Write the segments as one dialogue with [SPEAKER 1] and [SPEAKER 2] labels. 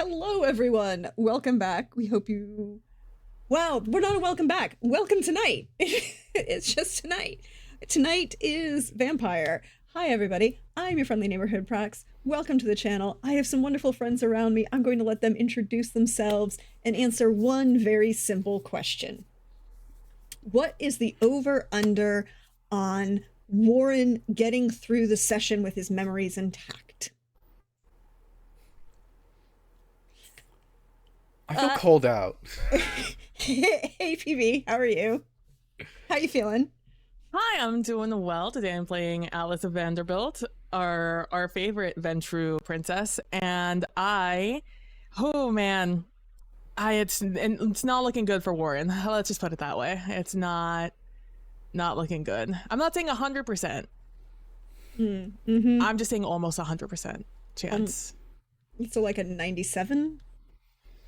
[SPEAKER 1] Hello, everyone. Welcome back. We hope you. Wow, we're not a welcome back. Welcome tonight. It's just tonight. Tonight is Vampire. Hi, everybody. I'm your friendly neighborhood Prox. Welcome to the channel. I have some wonderful friends around me. I'm going to let them introduce themselves and answer one very simple question. What is the over-under on Warren getting through the session with his memories intact?
[SPEAKER 2] I feel called out.
[SPEAKER 1] Hey, PB, how are you? How you feeling?
[SPEAKER 3] Hi, I'm doing well. Today I'm playing Alice of Vanderbilt, our favorite Ventru princess, and oh man, it's not looking good for Warren. Let's just put it that way. It's not looking good. I'm not saying 100%.
[SPEAKER 1] Mm-hmm.
[SPEAKER 3] I'm just saying almost 100% chance.
[SPEAKER 1] So like a 97?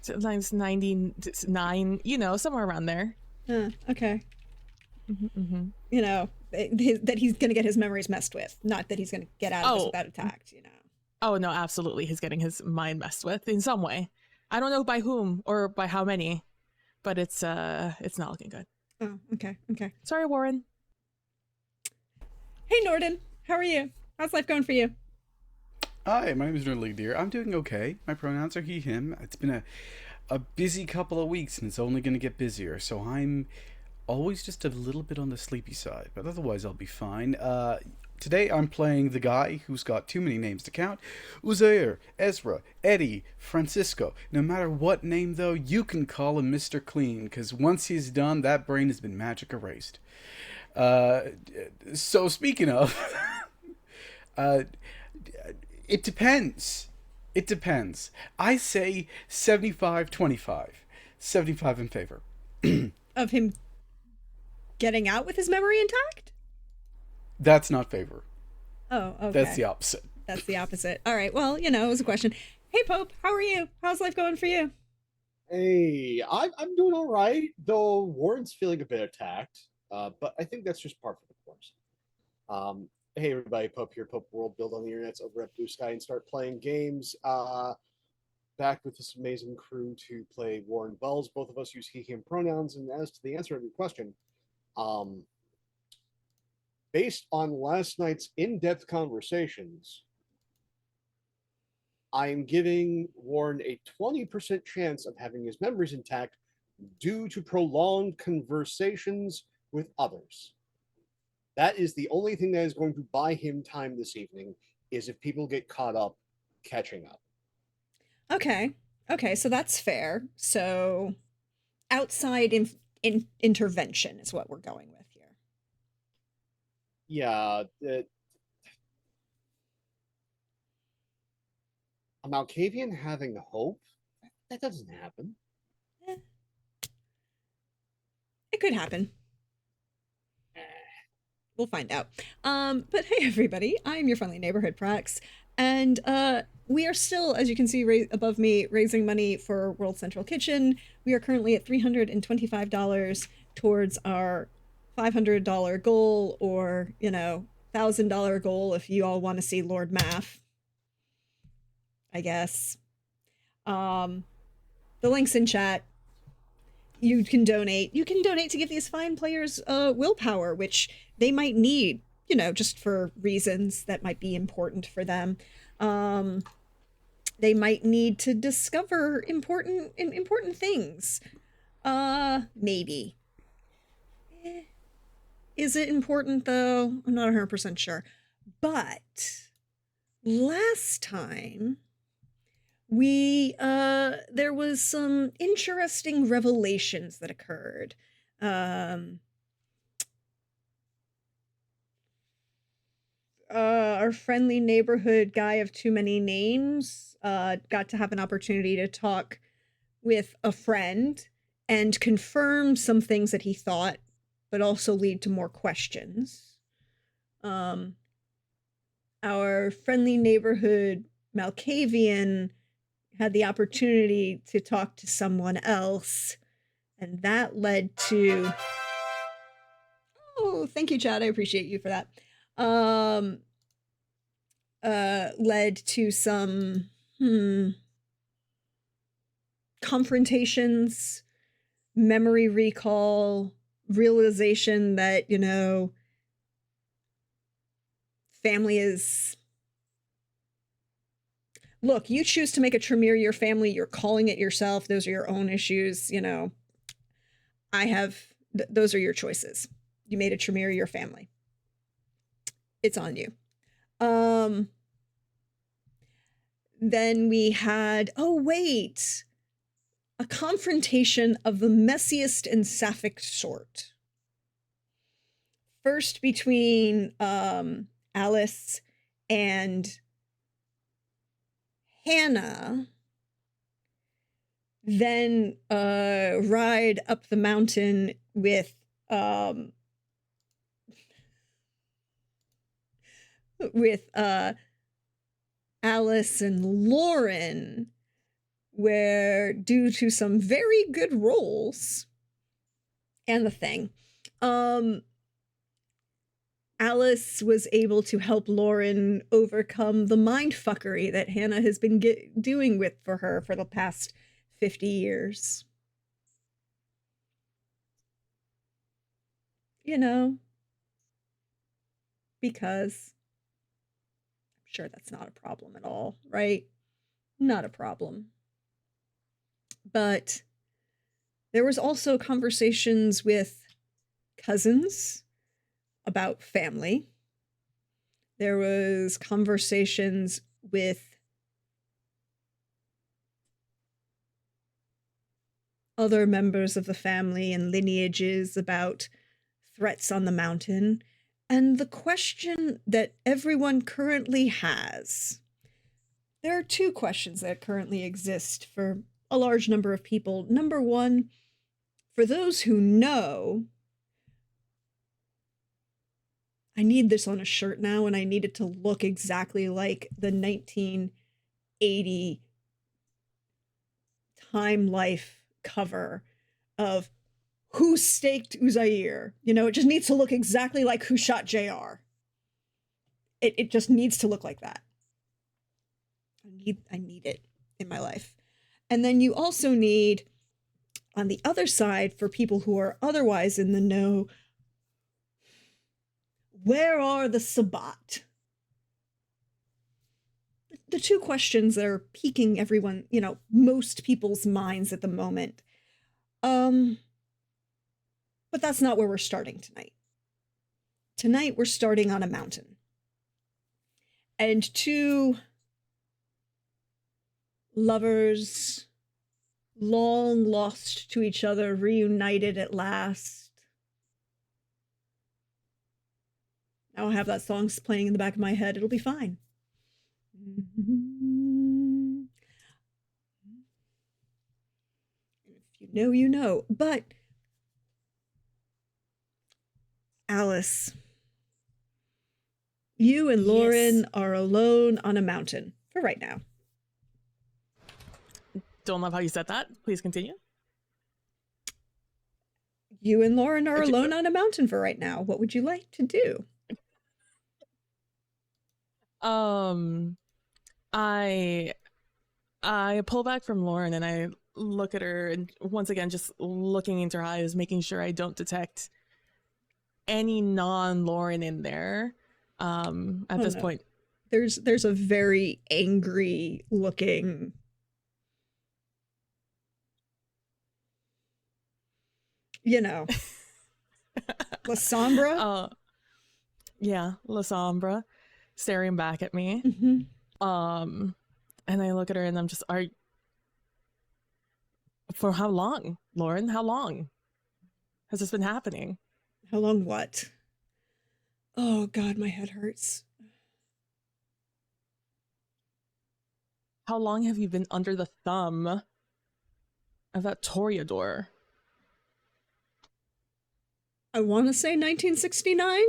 [SPEAKER 3] Sometimes 99, somewhere around there.
[SPEAKER 1] Okay.
[SPEAKER 3] Mm-hmm.
[SPEAKER 1] You know, that he's going to get his memories messed with, not that he's going to get out of this without attacked,
[SPEAKER 3] Oh, no, absolutely. He's getting his mind messed with in some way. I don't know by whom or by how many, but it's not looking good.
[SPEAKER 1] Oh, okay.
[SPEAKER 3] Sorry, Warren.
[SPEAKER 1] Hey, Norden. How are you? How's life going for you?
[SPEAKER 2] Hi, my name is Nerdly Deer. I'm doing okay. My pronouns are he, him. It's been a busy couple of weeks, and it's only going to get busier, so I'm always just a little bit on the sleepy side, but otherwise I'll be fine. Today I'm playing the guy who's got too many names to count. Uzair, Ezra, Eddie, Francisco. No matter what name, though, you can call him Mr. Clean, because once he's done, that brain has been magic erased. So speaking of... it depends. It depends. I say 75-25. 75 in favor.
[SPEAKER 1] Of him getting out with his memory intact?
[SPEAKER 2] That's not favor.
[SPEAKER 1] Oh, okay.
[SPEAKER 2] That's the opposite.
[SPEAKER 1] That's the opposite. All right. Well, it was a question. Hey, Pope, how are you? How's life going for you?
[SPEAKER 4] Hey, I'm doing all right, though Warren's feeling a bit attacked, but I think that's just par for the course. Hey, everybody, Pope here, Pope World, build on the internets over at Blue Sky and start playing games. Back with this amazing crew to play Warren Wells. Both of us use he, him pronouns, and as to the answer of your question, based on last night's in-depth conversations, I'm giving Warren a 20% chance of having his memories intact due to prolonged conversations with others. That is the only thing that is going to buy him time this evening, is if people get caught up catching up.
[SPEAKER 1] Okay, so that's fair. So outside intervention is what we're going with here.
[SPEAKER 4] Yeah, a Malkavian having hope? That doesn't happen.
[SPEAKER 1] It could happen. We'll find out. But hey, everybody, I'm your friendly neighborhood Prax, and we are still, as you can see above me, raising money for World Central Kitchen. We are currently at $325 towards our $500 goal, or, $1,000 goal if you all want to see Lord Math, I guess. The link's in chat. You can donate. You can donate to give these fine players willpower, which they might need, just for reasons that might be important for them. They might need to discover important things. Maybe. Is it important, though? I'm not 100% sure. But last time, there was some interesting revelations that occurred. Our friendly neighborhood guy of too many names got to have an opportunity to talk with a friend and confirm some things that he thought, but also lead to more questions. Our friendly neighborhood Malkavian had the opportunity to talk to someone else, and that led to... Oh, thank you, Chad. I appreciate you for that. Led to some confrontations, memory recall, realization that, family is. Look, you choose to make a Tremere your family, you're calling it yourself. Those are your own issues, those are your choices. You made a Tremere your family. It's on you. Then we had, a confrontation of the messiest and sapphic sort. First between Alice and Hannah, then ride up the mountain with Alice and Lauren, where due to some very good rolls and the thing, Alice was able to help Lauren overcome the mindfuckery that Hannah has been doing for her for the past 50 years. Because I'm sure that's not a problem at all, right? Not a problem. But there was also conversations with cousins about family. There was conversations with other members of the family and lineages about threats on the mountain. And the question that everyone currently has, there are two questions that currently exist for a large number of people. Number one, for those who know, I need this on a shirt now, and I need it to look exactly like the 1980 Time Life cover of Who Staked Uzair. It just needs to look exactly like Who Shot JR. It just needs to look like that. I need it in my life. And then you also need, on the other side, for people who are otherwise in the know, where are the Sabbat? The two questions that are piquing everyone, most people's minds at the moment. But that's not where we're starting tonight. Tonight we're starting on a mountain. And two lovers, long lost to each other, reunited at last. Now I have that song playing in the back of my head. It'll be fine. If you know, you know. But Alice, you and Lauren are alone on a mountain for right now.
[SPEAKER 3] Don't love how you said that. Please continue.
[SPEAKER 1] You and Lauren are alone on a mountain for right now. What would you like to do?
[SPEAKER 3] I pull back from Lauren and I look at her, and once again, just looking into her eyes, making sure I don't detect any non-Lauren in there. At this point,
[SPEAKER 1] there's a very angry looking. La Sombra.
[SPEAKER 3] Yeah, La Sombra, staring back at me.
[SPEAKER 1] Mm-hmm.
[SPEAKER 3] And I look at her and I'm just, for how long, Lauren? How long has this been happening?
[SPEAKER 1] How long what? Oh God, my head hurts.
[SPEAKER 3] How long have you been under the thumb of that Toreador?
[SPEAKER 1] I want to say 1969,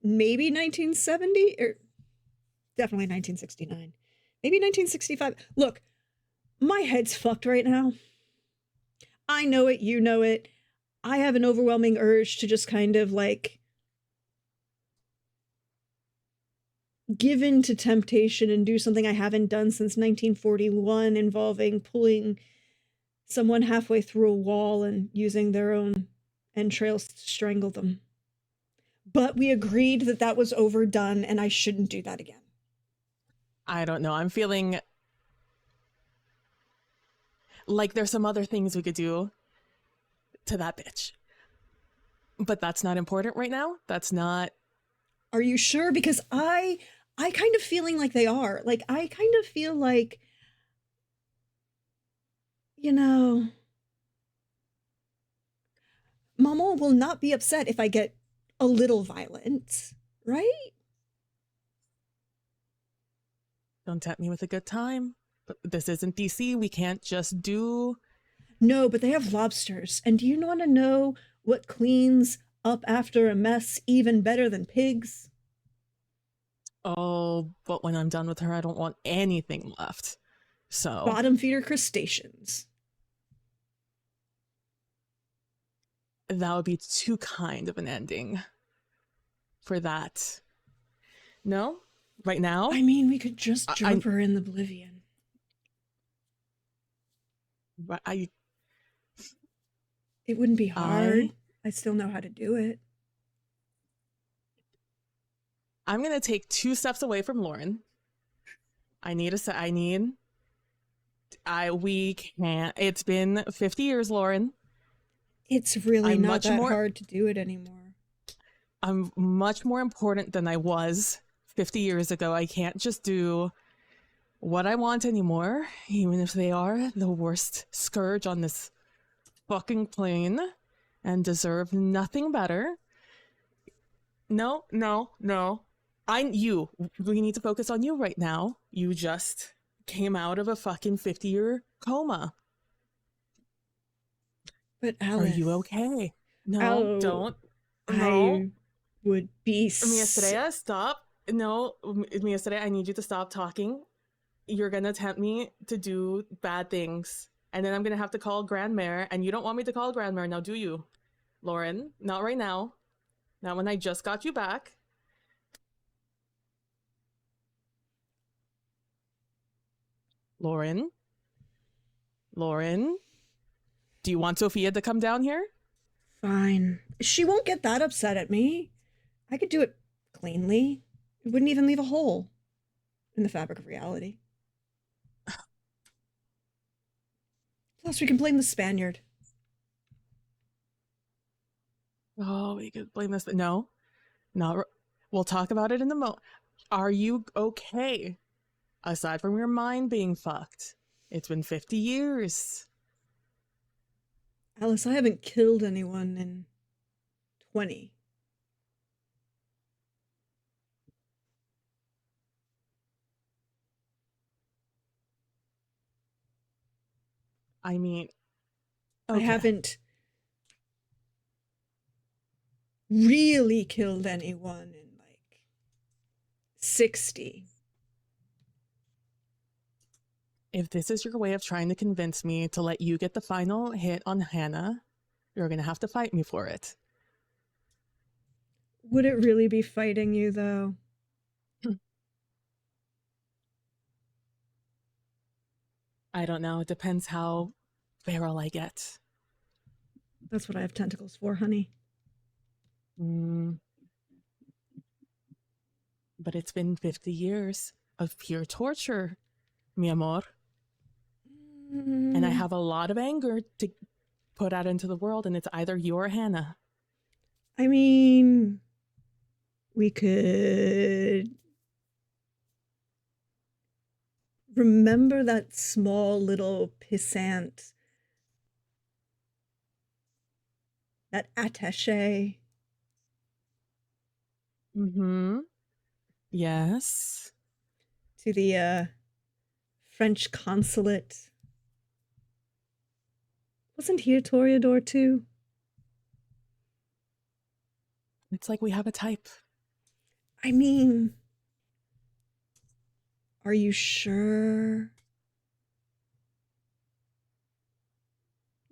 [SPEAKER 1] maybe 1970, or definitely 1969, maybe 1965. Look, my head's fucked right now. I know it, you know it. I have an overwhelming urge to just kind of give in to temptation and do something I haven't done since 1941, involving pulling someone halfway through a wall and using their own entrails to strangle them. But we agreed that that was overdone and I shouldn't do that again.
[SPEAKER 3] I don't know. I'm feeling like there's some other things we could do to that bitch. But that's not important right now. That's not.
[SPEAKER 1] Are you sure? Because I kind of feeling like they are. Like I kind of feel like, you know, Mama will not be upset if I get a little violent, right?
[SPEAKER 3] Don't tempt me with a good time. This isn't DC. We can't just do.
[SPEAKER 1] No, but they have lobsters. And do you want to know what cleans up after a mess even better than pigs?
[SPEAKER 3] Oh, but when I'm done with her, I don't want anything left. So.
[SPEAKER 1] Bottom feeder crustaceans.
[SPEAKER 3] That would be too kind of an ending for that. No? Right now?
[SPEAKER 1] I mean, we could just drop her in the oblivion. It wouldn't be hard. I still know how to do it.
[SPEAKER 3] I'm going to take 2 steps away from Lauren. We can't. It's been 50 years, Lauren.
[SPEAKER 1] It's really not that hard to do it anymore.
[SPEAKER 3] I'm much more important than I was 50 years ago. I can't just do what I want anymore, even if they are the worst scourge on this fucking plane and deserve nothing better. No. We need to focus on you right now. You just came out of a fucking 50-year coma.
[SPEAKER 1] But Alice,
[SPEAKER 3] are you okay? No, don't.
[SPEAKER 1] No. I would be.
[SPEAKER 3] Mia Estrella, stop. No, Mia Estrella, I need you to stop talking. You're gonna tempt me to do bad things, and then I'm gonna have to call Grandmere, and you don't want me to call Grandmere now, do you, Lauren? Not right now. Not when I just got you back. Lauren? Do you want Sophia to come down here?
[SPEAKER 1] Fine. She won't get that upset at me. I could do it cleanly. It wouldn't even leave a hole in the fabric of reality. Plus, we can blame the Spaniard.
[SPEAKER 3] Oh, we could blame this. No. We'll talk about it in the moment. Are you okay? Aside from your mind being fucked. It's been 50 years.
[SPEAKER 1] Alice, I haven't killed anyone in 20.
[SPEAKER 3] I mean, okay.
[SPEAKER 1] I haven't really killed anyone in like 60.
[SPEAKER 3] If this is your way of trying to convince me to let you get the final hit on Hannah, you're going to have to fight me for it.
[SPEAKER 1] Would it really be fighting you, though?
[SPEAKER 3] I don't know. It depends how feral I get.
[SPEAKER 1] That's what I have tentacles for, honey.
[SPEAKER 3] But it's been 50 years of pure torture, mi amor. And I have a lot of anger to put out into the world, and it's either you or Hannah.
[SPEAKER 1] I mean, we could remember that small little pissant, that attaché.
[SPEAKER 3] Yes.
[SPEAKER 1] To the French consulate. Wasn't he a Toreador too?
[SPEAKER 3] It's like we have a type.
[SPEAKER 1] I mean, are you sure?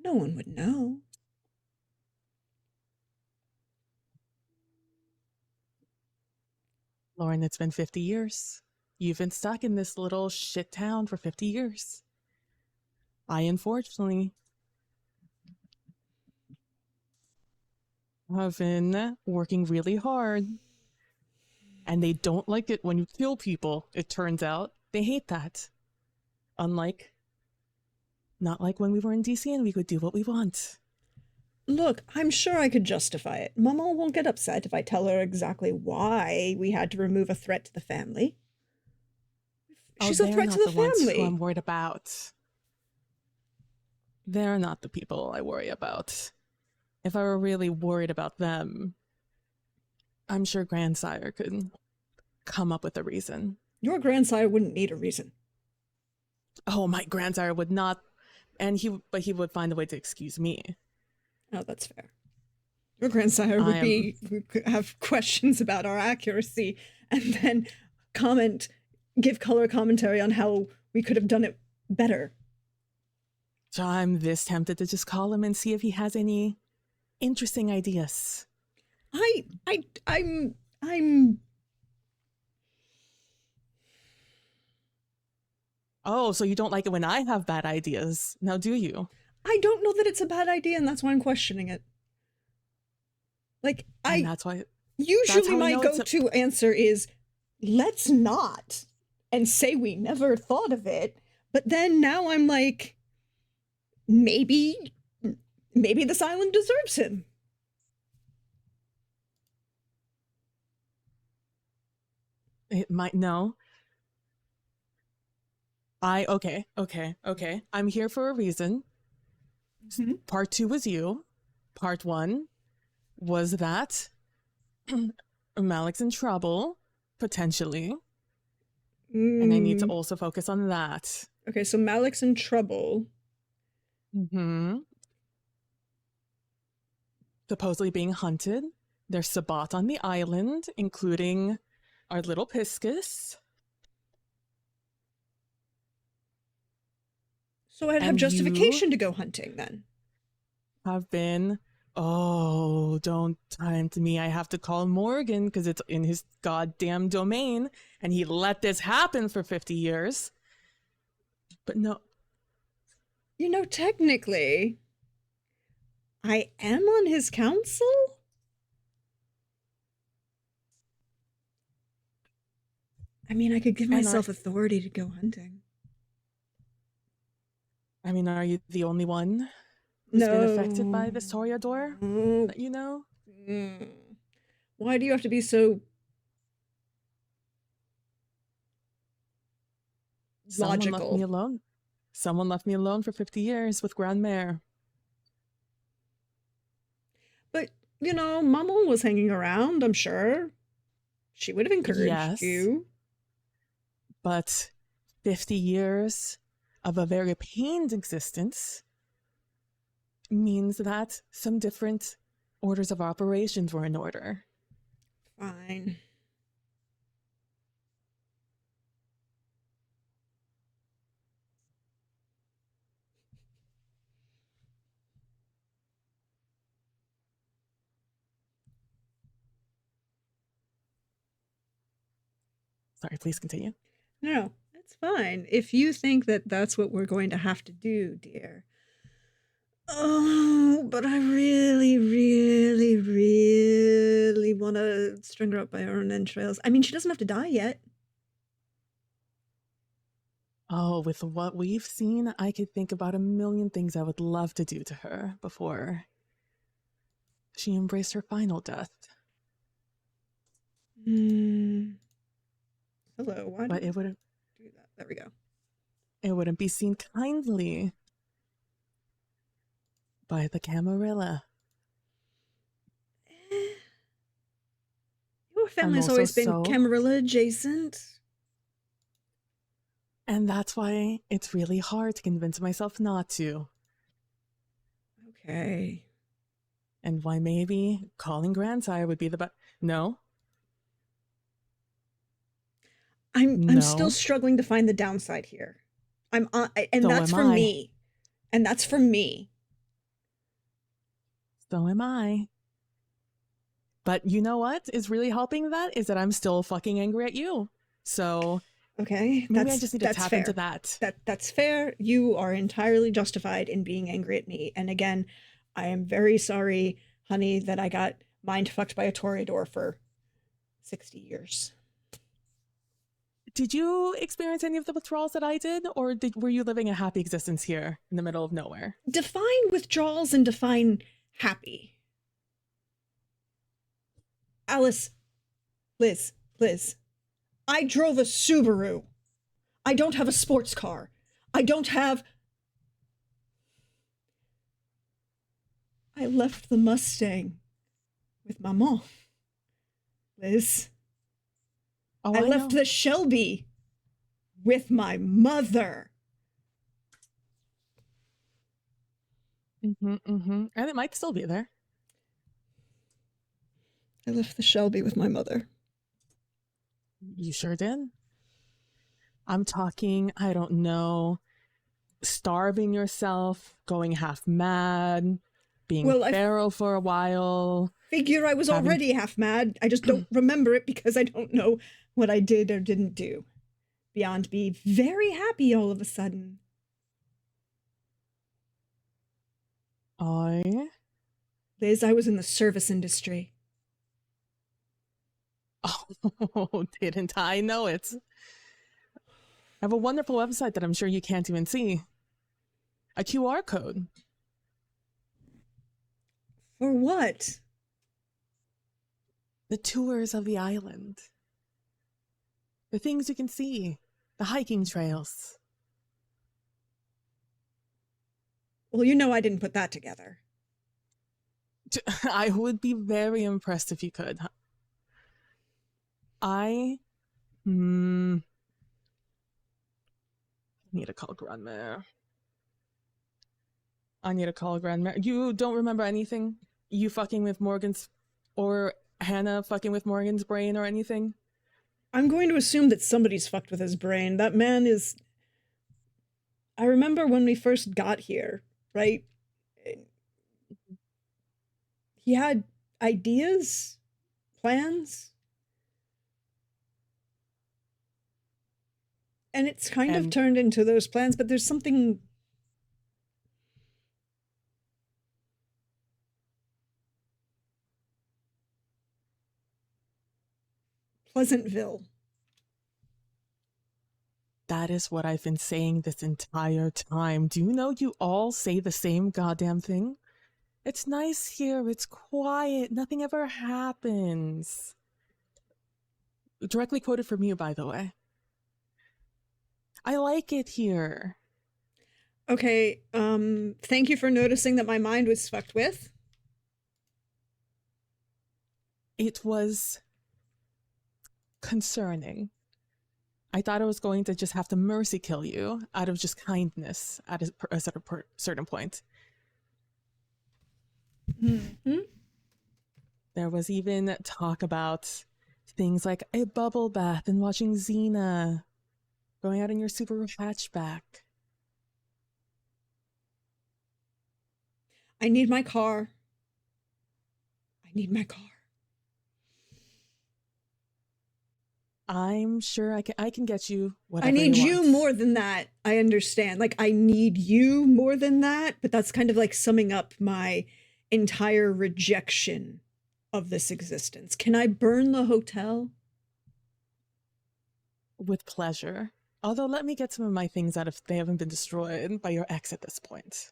[SPEAKER 1] No one would know.
[SPEAKER 3] Lauren, it's been 50 years. You've been stuck in this little shit town for 50 years. I unfortunately have been working really hard. And they don't like it when you kill people, it turns out. They hate that. Unlike, not like when we were in DC and we could do what we want.
[SPEAKER 1] Look, I'm sure I could justify it. Mama won't get upset if I tell her exactly why we had to remove a threat to the family. She's a threat to the
[SPEAKER 3] ones who
[SPEAKER 1] family.
[SPEAKER 3] I'm worried about. They're not the people I worry about. If I were really worried about them, I'm sure Grandsire could come up with a reason.
[SPEAKER 1] Your grandsire wouldn't need a reason.
[SPEAKER 3] Oh, my Grandsire would not, but he would find a way to excuse me.
[SPEAKER 1] Oh, that's fair. Your grandsire would have questions about our accuracy and then give color commentary on how we could have done it better.
[SPEAKER 3] So I'm this tempted to just call him and see if he has any interesting ideas.
[SPEAKER 1] I'm
[SPEAKER 3] Oh, so you don't like it when I have bad ideas, now do you?
[SPEAKER 1] I don't know that it's a bad idea, and that's why I'm questioning it. Like,
[SPEAKER 3] And that's why
[SPEAKER 1] usually my go-to answer is, let's not, and say we never thought of it. But then now I'm like, maybe this island deserves him.
[SPEAKER 3] It might, no. Okay. I'm here for a reason.
[SPEAKER 1] Mm-hmm.
[SPEAKER 3] Part 2 was you. Part 1 was that Malik's in trouble, potentially. And I need to also focus on that.
[SPEAKER 1] Okay, so Malik's in trouble.
[SPEAKER 3] Mm-hmm. Supposedly being hunted. There's Sabat on the island, including our little Piscus.
[SPEAKER 1] So I'd have justification to go hunting then.
[SPEAKER 3] Have been, oh, don't tempt me. I have to call Morgan because it's in his goddamn domain and he let this happen for 50 years. But no.
[SPEAKER 1] You know, technically, I am on his council? I mean, I could give myself authority to go hunting.
[SPEAKER 3] I mean, are you the only one who's been affected by this Toreador? That you know?
[SPEAKER 1] Why do you have to be so logical?
[SPEAKER 3] Someone left me alone. Someone left me alone for 50 years with Grandmere.
[SPEAKER 1] But, you know, Mama was hanging around, I'm sure. She would have encouraged you.
[SPEAKER 3] But 50 years of a very pained existence means that some different orders of operations were in order.
[SPEAKER 1] Fine.
[SPEAKER 3] Sorry, please continue.
[SPEAKER 1] No, that's fine. If you think that that's what we're going to have to do, dear. Oh, but I really, really, really want to string her up by her own entrails. I mean, she doesn't have to die yet.
[SPEAKER 3] Oh, with what we've seen, I could think about a million things I would love to do to her before she embraced her final death.
[SPEAKER 1] Hello, why
[SPEAKER 3] But
[SPEAKER 1] did
[SPEAKER 3] it wouldn't
[SPEAKER 1] do that? There we go.
[SPEAKER 3] It wouldn't be seen kindly by the Camarilla.
[SPEAKER 1] Your family's always been Camarilla adjacent.
[SPEAKER 3] And that's why it's really hard to convince myself not to.
[SPEAKER 1] Okay.
[SPEAKER 3] And why maybe calling Grandsire would be the best. No.
[SPEAKER 1] I'm still struggling to find the downside here. And that's for me. And that's for me.
[SPEAKER 3] So am I. But you know what is really helping that is that I'm still fucking angry at you. So
[SPEAKER 1] okay,
[SPEAKER 3] maybe I just need to tap into that.
[SPEAKER 1] That's fair. You are entirely justified in being angry at me. And again, I am very sorry honey, that I got mind fucked by a toreador for 60 years.
[SPEAKER 3] Did you experience any of the withdrawals that I did, or were you living a happy existence here in the middle of nowhere?
[SPEAKER 1] Define withdrawals and define happy. Alice, Liz, I drove a Subaru. I don't have a sports car. I left the Mustang with my mom. Liz.
[SPEAKER 3] Oh,
[SPEAKER 1] I left
[SPEAKER 3] know.
[SPEAKER 1] the Shelby with my mother.
[SPEAKER 3] And it might still be there.
[SPEAKER 1] I left the Shelby with my mother.
[SPEAKER 3] You sure did? I'm talking, I don't know, starving yourself, going half mad, being feral for a while.
[SPEAKER 1] Figure I was already half mad. I just don't remember it because I don't know what I did or didn't do. Beyond be very happy all of a sudden. Liz, I was in the service industry.
[SPEAKER 3] Oh, didn't I know it? I have a wonderful website that I'm sure you can't even see. A QR code.
[SPEAKER 1] For what?
[SPEAKER 3] The tours of the island. The things you can see. The hiking trails.
[SPEAKER 1] Well, you know I didn't put that together.
[SPEAKER 3] I would be very impressed if you could. I need to call Grandma. You don't remember anything? You fucking with Morgan's, or Hannah fucking with Morgan's brain or anything?
[SPEAKER 1] I'm going to assume that somebody's fucked with his brain. That man is... I remember when we first got here, right? He had ideas, plans. And it's kind of turned into those plans, but there's something... Pleasantville.
[SPEAKER 3] That is what I've been saying this entire time. Do you know you all say the same goddamn thing? It's nice here, it's quiet, nothing ever happens. Directly quoted from you, by the way. I like it here.
[SPEAKER 1] Okay, thank you for noticing that my mind was fucked with.
[SPEAKER 3] It was concerning. I thought I was going to just have to mercy kill you out of just kindness at a certain point.
[SPEAKER 1] Mm-hmm.
[SPEAKER 3] There was even talk about things like a bubble bath and watching Xena, going out in your Subaru hatchback.
[SPEAKER 1] I need my car.
[SPEAKER 3] I'm sure I can get you whatever
[SPEAKER 1] I need
[SPEAKER 3] you want.
[SPEAKER 1] more than that. I understand. Like, I need you more than that, but that's kind of like summing up my entire rejection of this existence. Can I burn the hotel?
[SPEAKER 3] With pleasure. Although, let me get some of my things out if they haven't been destroyed by your ex at this point.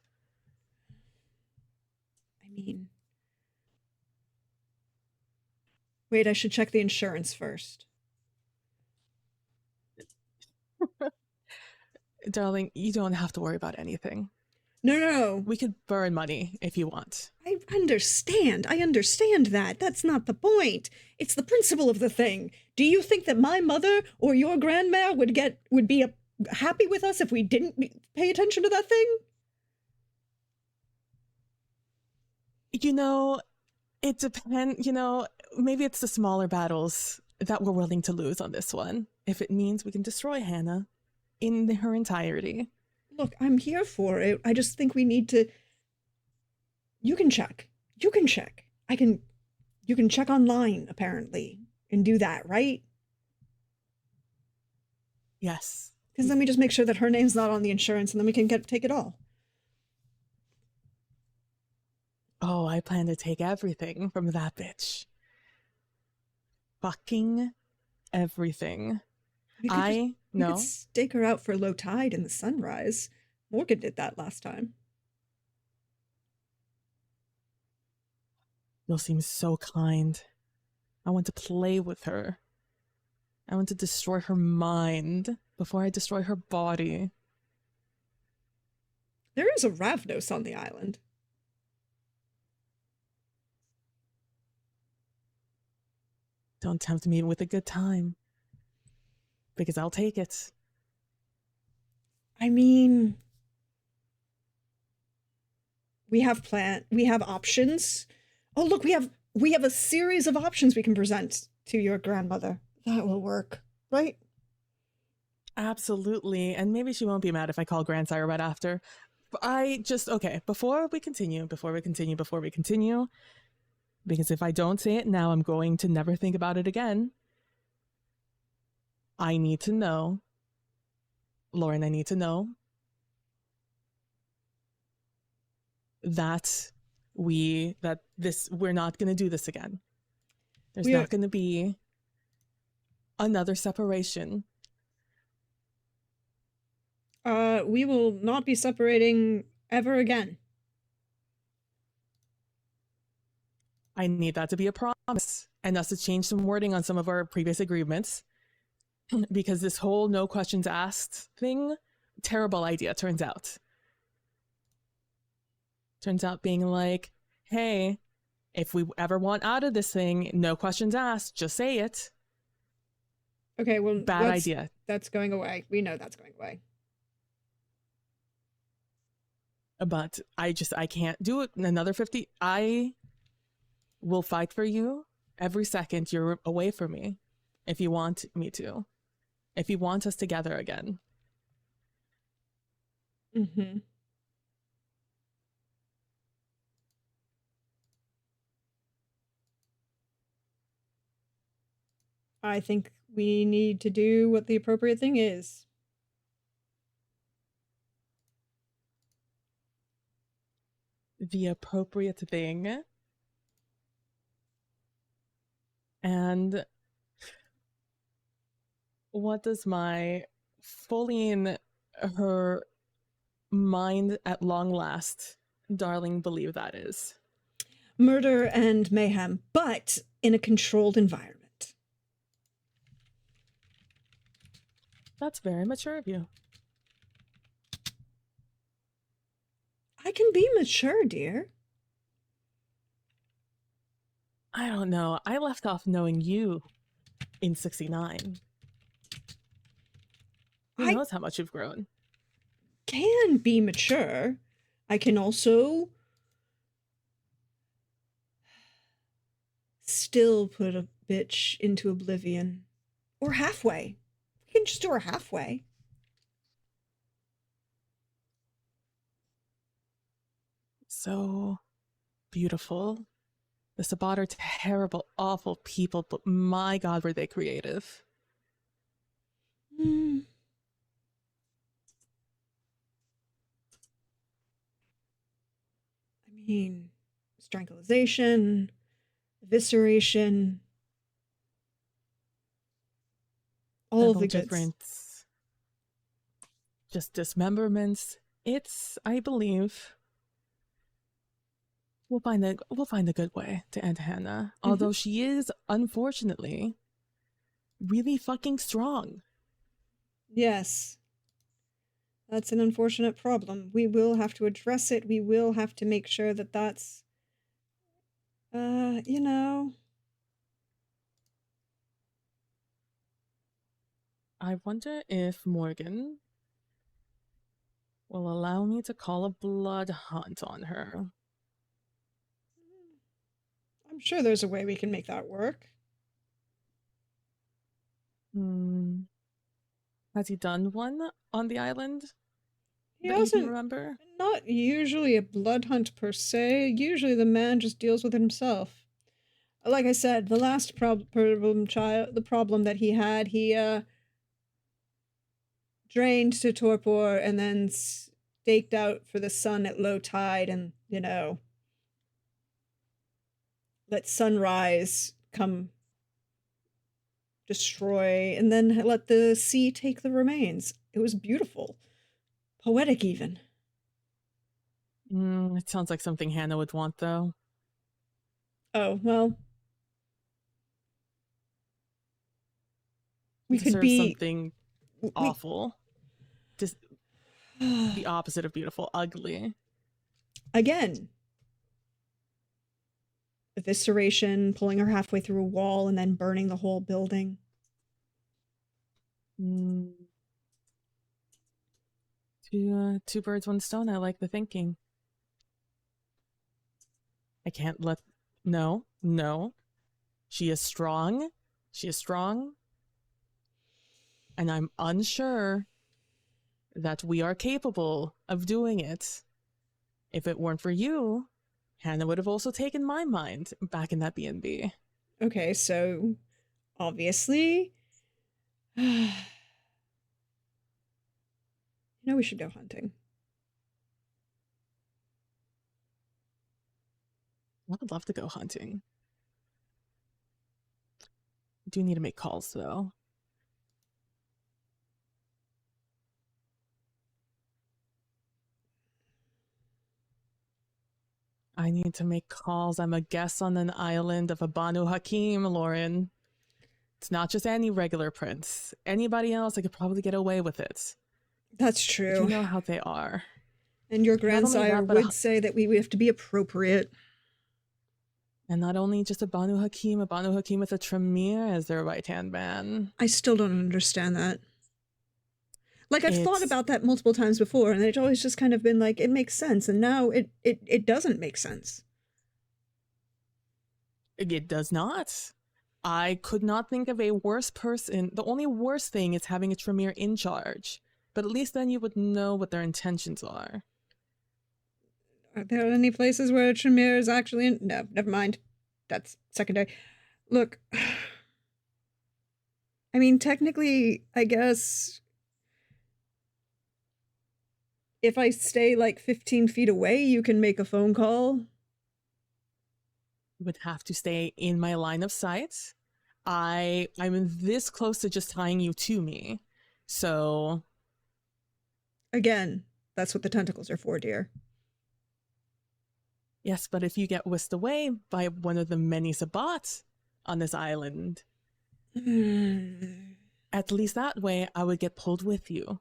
[SPEAKER 1] I mean... Wait, I should check the insurance first.
[SPEAKER 3] Darling, you don't have to worry about anything.
[SPEAKER 1] No.
[SPEAKER 3] We could burn money if you want.
[SPEAKER 1] I understand that. That's not the point. It's the principle of the thing. Do you think that my mother or your grandma would be happy with us if we didn't pay attention to that thing?
[SPEAKER 3] You know, it depends. You know, maybe it's the smaller battles that we're willing to lose on this one. If it means we can destroy Hannah in her entirety.
[SPEAKER 1] Look, I'm here for it. I just think we need to... You can check. You can check online, apparently, and do that, right?
[SPEAKER 3] Yes.
[SPEAKER 1] Because then we just make sure that her name's not on the insurance, and then we can take it all.
[SPEAKER 3] Oh, I plan to take everything from that bitch. Fucking everything.
[SPEAKER 1] We
[SPEAKER 3] I
[SPEAKER 1] could
[SPEAKER 3] know.
[SPEAKER 1] stake her out for low tide in the sunrise. Morgan did that last time.
[SPEAKER 3] You'll seem so kind. I want to play with her. I want to destroy her mind before I destroy her body.
[SPEAKER 1] There is a Ravnos on the island.
[SPEAKER 3] Don't tempt me with a good time. Because I'll take it.
[SPEAKER 1] I mean, we have options. Oh, look, we have a series of options we can present to your grandmother. That will work, right?
[SPEAKER 3] Absolutely. And maybe she won't be mad if I call grandsire right after. Okay, before we continue, because if I don't say it now, I'm going to never think about it again. I need to know, Lauren, I need to know that we're not going to do this again. There's not going to be another separation.
[SPEAKER 1] We will not be separating ever again.
[SPEAKER 3] I need that to be a promise, and us to change some wording on some of our previous agreements, because this whole no questions asked thing, terrible idea, turns out. Turns out being like, hey, if we ever want out of this thing, no questions asked, just say it.
[SPEAKER 1] Okay, well,
[SPEAKER 3] Bad idea.
[SPEAKER 1] That's going away. We know that's going away.
[SPEAKER 3] But I can't do it. Another 50. I will fight for you every second you're away from me, if you want me to. If you want us together again.
[SPEAKER 1] Mm-hmm. I think we need to do what the appropriate thing is.
[SPEAKER 3] The appropriate thing. And what does my fully in her mind at long last, darling, believe that is?
[SPEAKER 1] Murder and mayhem, but in a controlled environment.
[SPEAKER 3] That's very mature of you.
[SPEAKER 1] I can be mature, dear.
[SPEAKER 3] I don't know. I left off knowing you in 69. Who knows how much you've grown?
[SPEAKER 1] Can be mature. I can also still put a bitch into oblivion. Or halfway. We can just do her halfway.
[SPEAKER 3] So beautiful. The Sabbat are terrible, awful people, but my God, were they creative.
[SPEAKER 1] I mean, strangulation, evisceration, all of the goods.
[SPEAKER 3] Difference. Just dismemberments. It's, I believe, we'll find a good way to end Hannah. Mm-hmm. Although she is, unfortunately, really fucking strong.
[SPEAKER 1] Yes. That's an unfortunate problem. We will have to address it. We will have to make sure that that's, you know.
[SPEAKER 3] I wonder if Morgan will allow me to call a blood hunt on her.
[SPEAKER 1] I'm sure there's a way we can make that work.
[SPEAKER 3] Has he done one on the island?
[SPEAKER 1] He doesn't
[SPEAKER 3] remember?
[SPEAKER 1] Not usually a blood hunt per se. Usually the man just deals with it himself. Like I said, the last problem that he had, he drained to torpor and then staked out for the sun at low tide, and, you know, let sunrise come destroy, and then let the sea take the remains. It was beautiful. Poetic, even.
[SPEAKER 3] It sounds like something Hannah would want, though.
[SPEAKER 1] Oh, well. We could
[SPEAKER 3] Deserve
[SPEAKER 1] be.
[SPEAKER 3] something
[SPEAKER 1] We,
[SPEAKER 3] awful. Just the opposite of beautiful, ugly.
[SPEAKER 1] again, evisceration, pulling her halfway through a wall, and then burning the whole building.
[SPEAKER 3] Two birds, one stone. I like the thinking. I can't let. No. She is strong. And I'm unsure that we are capable of doing it. If it weren't for you, Hannah would have also taken my mind back in that B&B.
[SPEAKER 1] Okay, so obviously, we should go hunting.
[SPEAKER 3] I would love to go hunting. I do need to make calls, though. I need to make calls. I'm a guest on an island of a Banu Hakim, Lauren. It's not just any regular prince. Anybody else, I could probably get away with it.
[SPEAKER 1] That's
[SPEAKER 3] But
[SPEAKER 1] true.
[SPEAKER 3] you know how they are.
[SPEAKER 1] And your
[SPEAKER 3] Not only
[SPEAKER 1] grandsire
[SPEAKER 3] that, but
[SPEAKER 1] would say that we have to be appropriate.
[SPEAKER 3] And not only just a Banu Hakim with a Tremere as their right-hand man.
[SPEAKER 1] I still don't understand that. Like, I've thought
[SPEAKER 3] It's-
[SPEAKER 1] about that multiple times before, and it's always just kind of been like, it makes sense, and now it doesn't make sense.
[SPEAKER 3] It does not. I could not think of a worse person. The only worst thing is having a Tremere in charge. But at least then you would know what their intentions are.
[SPEAKER 1] Are there any places where a Tremere is actually in? No, never mind. That's secondary. Look, I mean, technically, I guess if I stay like 15 feet away, you can make a phone call.
[SPEAKER 3] You would have to stay in my line of sight. I'm this close to just tying you to me. So
[SPEAKER 1] Again, that's what the tentacles are for, dear.
[SPEAKER 3] yes, but if you get whisked away by one of the many Sabbats on this island, at least that way I would get pulled with you.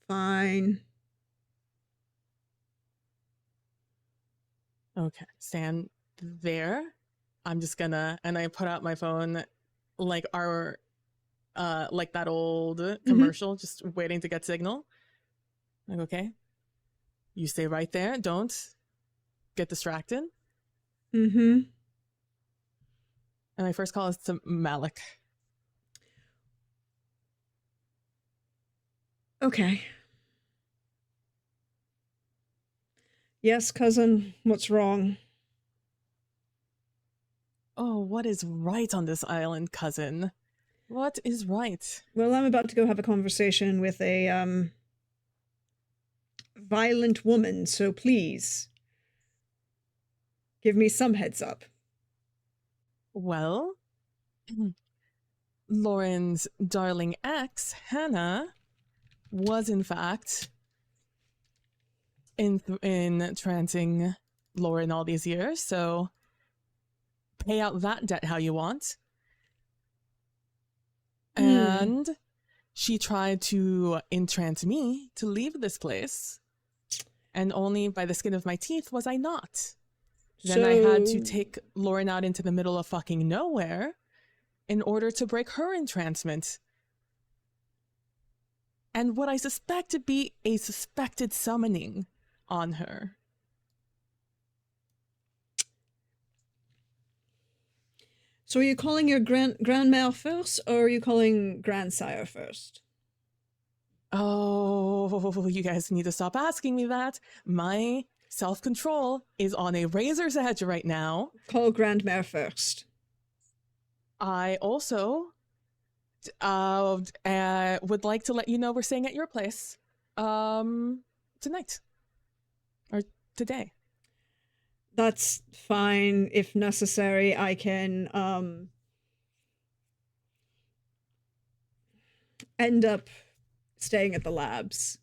[SPEAKER 1] Fine.
[SPEAKER 3] Okay, stand there. I'm just gonna, and I put out my phone like our, like that old commercial, just waiting to get signal. Like, okay, you stay right there. Don't get distracted.
[SPEAKER 1] Mm-hmm.
[SPEAKER 3] And my first call is to Malik.
[SPEAKER 1] Okay. Yes, cousin, what's wrong?
[SPEAKER 3] Oh, what is right on this island, cousin? What is right?
[SPEAKER 1] Well, I'm about to go have a conversation with a, violent woman, so please give me some heads up.
[SPEAKER 3] Well, Lauren's darling ex, Hannah, was in fact entrancing Lauren all these years, so pay out that debt how you want. And she tried to entrance me to leave this place, and only by the skin of my teeth was I not. Then I had to take Lauren out into the middle of fucking nowhere in order to break her entrancement. And what I suspect to be a suspected summoning on her.
[SPEAKER 1] So are you calling your grandmère first, or are you calling grandsire first?
[SPEAKER 3] Oh, you guys need to stop asking me that. My self-control is on a razor's edge right now.
[SPEAKER 1] Call grandmère first.
[SPEAKER 3] I also would like to let you know we're staying at your place tonight. Or today.
[SPEAKER 1] That's fine. If necessary, I can end up staying at the labs.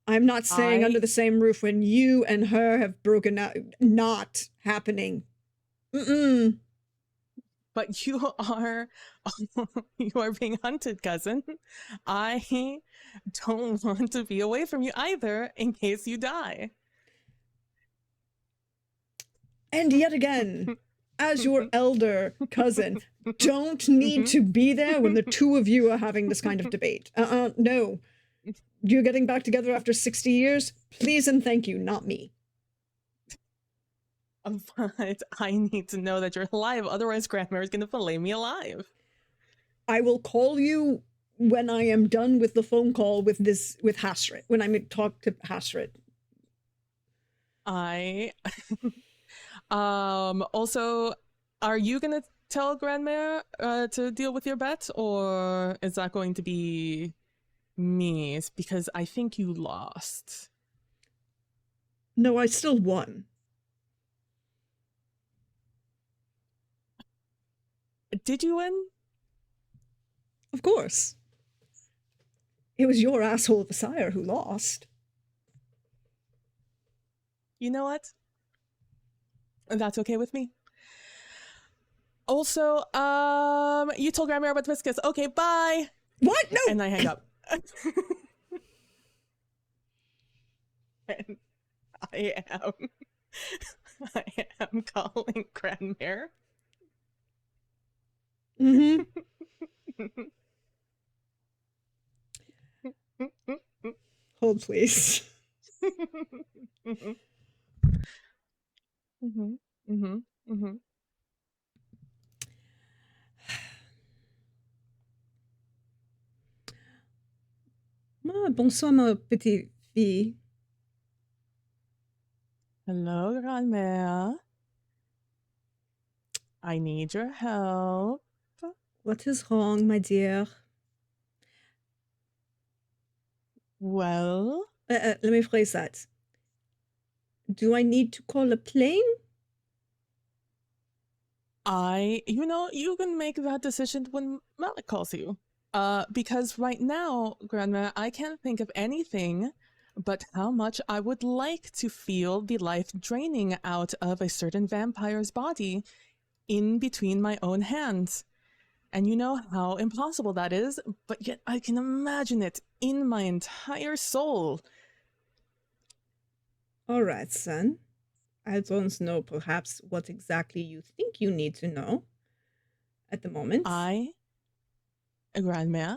[SPEAKER 1] I'm not staying under the same roof when you and her have broken out. Not happening. Mm-mm.
[SPEAKER 3] But you are being hunted, cousin. I don't want to be away from you either in case you die.
[SPEAKER 1] And yet again, as your elder cousin, don't need to be there when the two of you are having this kind of debate. No. You're getting back together after 60 years? Please and thank you, not me.
[SPEAKER 3] But I need to know that you're alive, otherwise Grandma is going to fillet me alive.
[SPEAKER 1] I will call you when I am done with the phone call with Hasrit, when I talk to Hasrit.
[SPEAKER 3] Also, are you going to tell Grandma to deal with your bet, or is that going to be me? Because I think you lost.
[SPEAKER 1] No, I still won.
[SPEAKER 3] Did you win?
[SPEAKER 1] Of course. It was your asshole of a sire who lost.
[SPEAKER 3] You know what? That's okay with me. Also, you told Grandma about the biscuits. Okay, bye.
[SPEAKER 1] What? No!
[SPEAKER 3] And I hang up. And I am calling Grandma.
[SPEAKER 1] Mm-hmm. Hold, please.
[SPEAKER 3] Mm-hmm. Mm-hmm. Mm-hmm. Mm-hmm.
[SPEAKER 1] Bonsoir, ma petite fille.
[SPEAKER 3] Hello, Grandma. I need your help.
[SPEAKER 1] What is wrong, my dear?
[SPEAKER 3] Well,
[SPEAKER 1] let me phrase that. Do I need to call a plane?
[SPEAKER 3] you can make that decision when Malik calls you. Because right now, Grandma, I can't think of anything but how much I would like to feel the life draining out of a certain vampire's body in between my own hands. And you know how impossible that is, but yet I can imagine it in my entire soul.
[SPEAKER 1] All right, son. I don't know perhaps what exactly you think you need to know at the moment.
[SPEAKER 3] Grandma,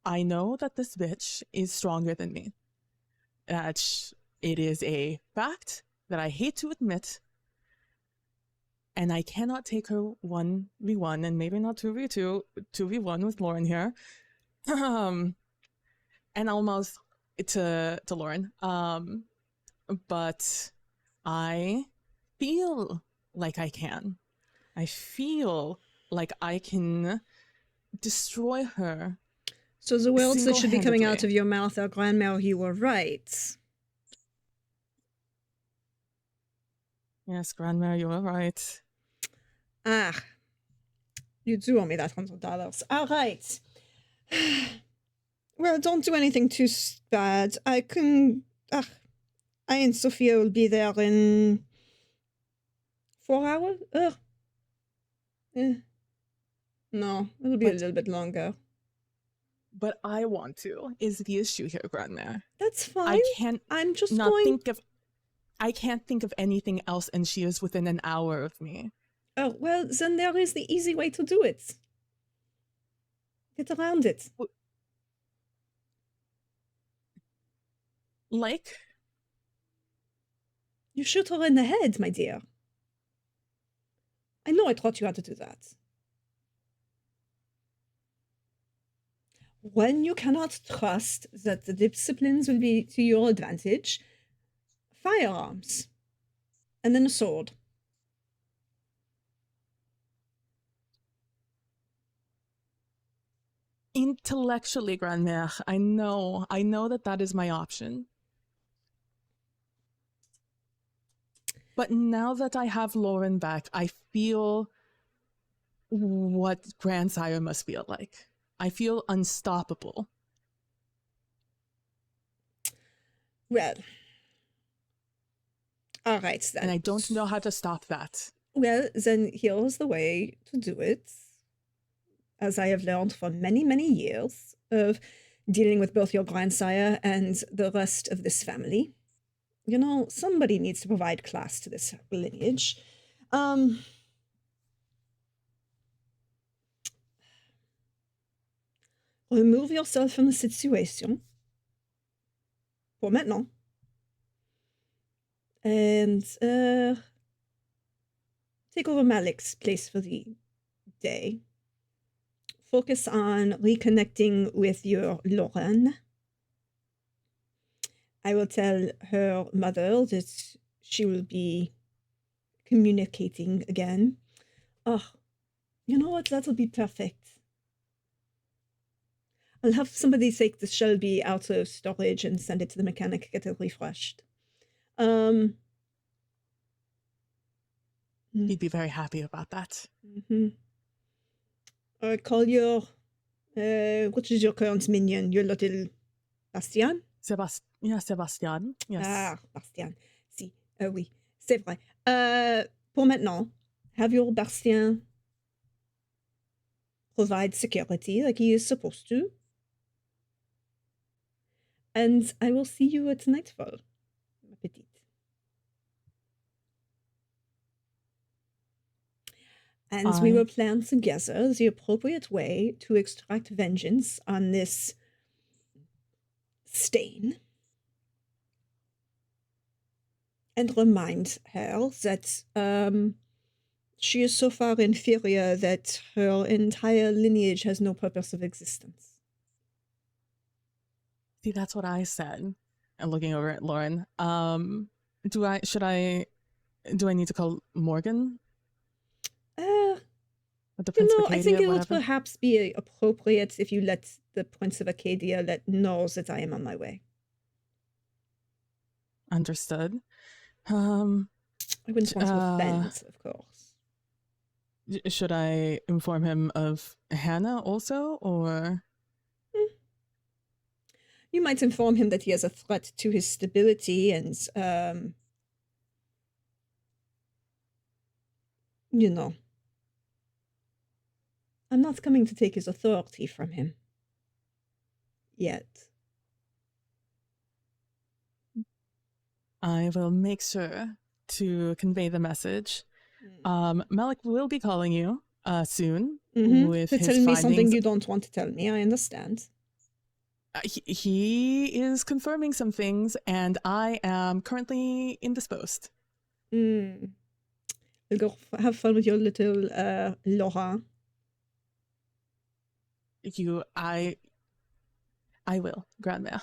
[SPEAKER 3] I know that this bitch is stronger than me. That it is a fact that I hate to admit, and I cannot take her 1v1 and maybe not 2v2, 2v1 with Lauren here. And almost to Lauren. But I feel like I can. I feel like I can destroy her.
[SPEAKER 1] So the words that should be coming out of your mouth are, Grandma, you were right.
[SPEAKER 3] Yes, Grandma, you are right.
[SPEAKER 1] You do owe me that $100. All right. Well, don't do anything too bad. I and Sophia will be there in 4 hours? No, it'll be a little bit longer.
[SPEAKER 3] But I want to, is the issue here, Grandma.
[SPEAKER 1] That's fine.
[SPEAKER 3] I can't think of anything else, and she is within an hour of me.
[SPEAKER 1] Oh, well, then there is the easy way to do it. Get around it.
[SPEAKER 3] Like?
[SPEAKER 1] You shoot her in the head, my dear. I know I taught you how to do that. When you cannot trust that the disciplines will be to your advantage, firearms. And then a sword.
[SPEAKER 3] Intellectually, Grandmère, I know that is my option. But now that I have Lauren back, I feel what Grandsire must feel like. I feel unstoppable.
[SPEAKER 1] Well, all right then.
[SPEAKER 3] And I don't know how to stop that.
[SPEAKER 1] Well, then here's the way to do it. As I have learned for many, many years of dealing with both your grandsire and the rest of this family. You know, somebody needs to provide class to this lineage. Remove yourself from the situation. Pour maintenant. And take over Malik's place for the day. Focus on reconnecting with your Lauren. I will tell her mother that she will be communicating again. Oh, you know what? That'll be perfect. I'll have somebody take the Shelby out of storage and send it to the mechanic, get it refreshed.
[SPEAKER 3] He'd be very happy about that.
[SPEAKER 1] Call your, what is your current minion? Your little Bastian?
[SPEAKER 3] Sebastian. Yes.
[SPEAKER 1] Ah, Bastian. Si, oui, c'est vrai. Pour maintenant, have your Bastien provide security like he is supposed to. And I will see you at nightfall, ma petite. And we will plan together the appropriate way to extract vengeance on this stain. And remind her that she is so far inferior that her entire lineage has no purpose of existence.
[SPEAKER 3] See, that's what I said. And looking over at Lauren. Do I need to call Morgan? The Prince of Acadia,
[SPEAKER 1] I think it would
[SPEAKER 3] whatever?
[SPEAKER 1] perhaps be appropriate if you let the Prince of Acadia know that I am on my way.
[SPEAKER 3] Understood.
[SPEAKER 1] I wouldn't want to offend, of course.
[SPEAKER 3] Should I inform him of Hannah also, or?
[SPEAKER 1] You might inform him that he has a threat to his stability and, you know, I'm not coming to take his authority from him. Yet.
[SPEAKER 3] I will make sure to convey the message. Malik will be calling you soon with
[SPEAKER 1] to
[SPEAKER 3] his
[SPEAKER 1] tell me
[SPEAKER 3] findings.
[SPEAKER 1] something you don't want to tell me. I understand.
[SPEAKER 3] He is confirming some things, and I am currently indisposed.
[SPEAKER 1] I'll go have fun with your little Laura.
[SPEAKER 3] I will, Grandmère.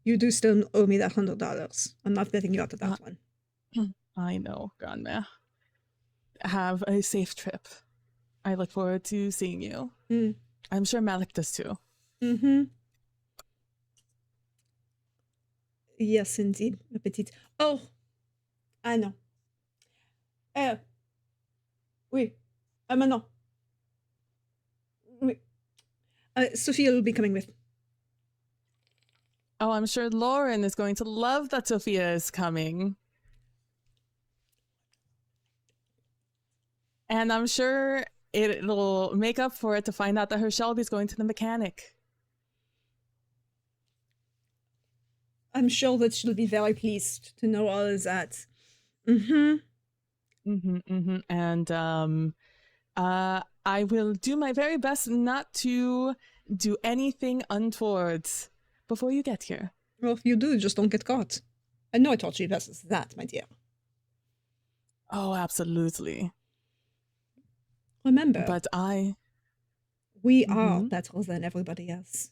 [SPEAKER 1] You do still owe me that $100. I'm not letting you out of that one.
[SPEAKER 3] I know, Grandmère. Have a safe trip. I look forward to seeing you. I'm sure Malik does too.
[SPEAKER 1] Yes, indeed, ma petite. Oh, I know. Oui. Maintenant. Oui. Sophia will be coming with.
[SPEAKER 3] Oh, I'm sure Lauren is going to love that Sophia is coming. And I'm sure it'll make up for it to find out that her Shelby's going to the mechanic.
[SPEAKER 1] I'm sure that she'll be very pleased to know all of that.
[SPEAKER 3] And I will do my very best not to do anything untoward before you get here.
[SPEAKER 1] Well, if you do, just don't get caught. I know I taught you best as that, my dear.
[SPEAKER 3] Oh, absolutely.
[SPEAKER 1] Remember,
[SPEAKER 3] but
[SPEAKER 1] we are better than everybody else.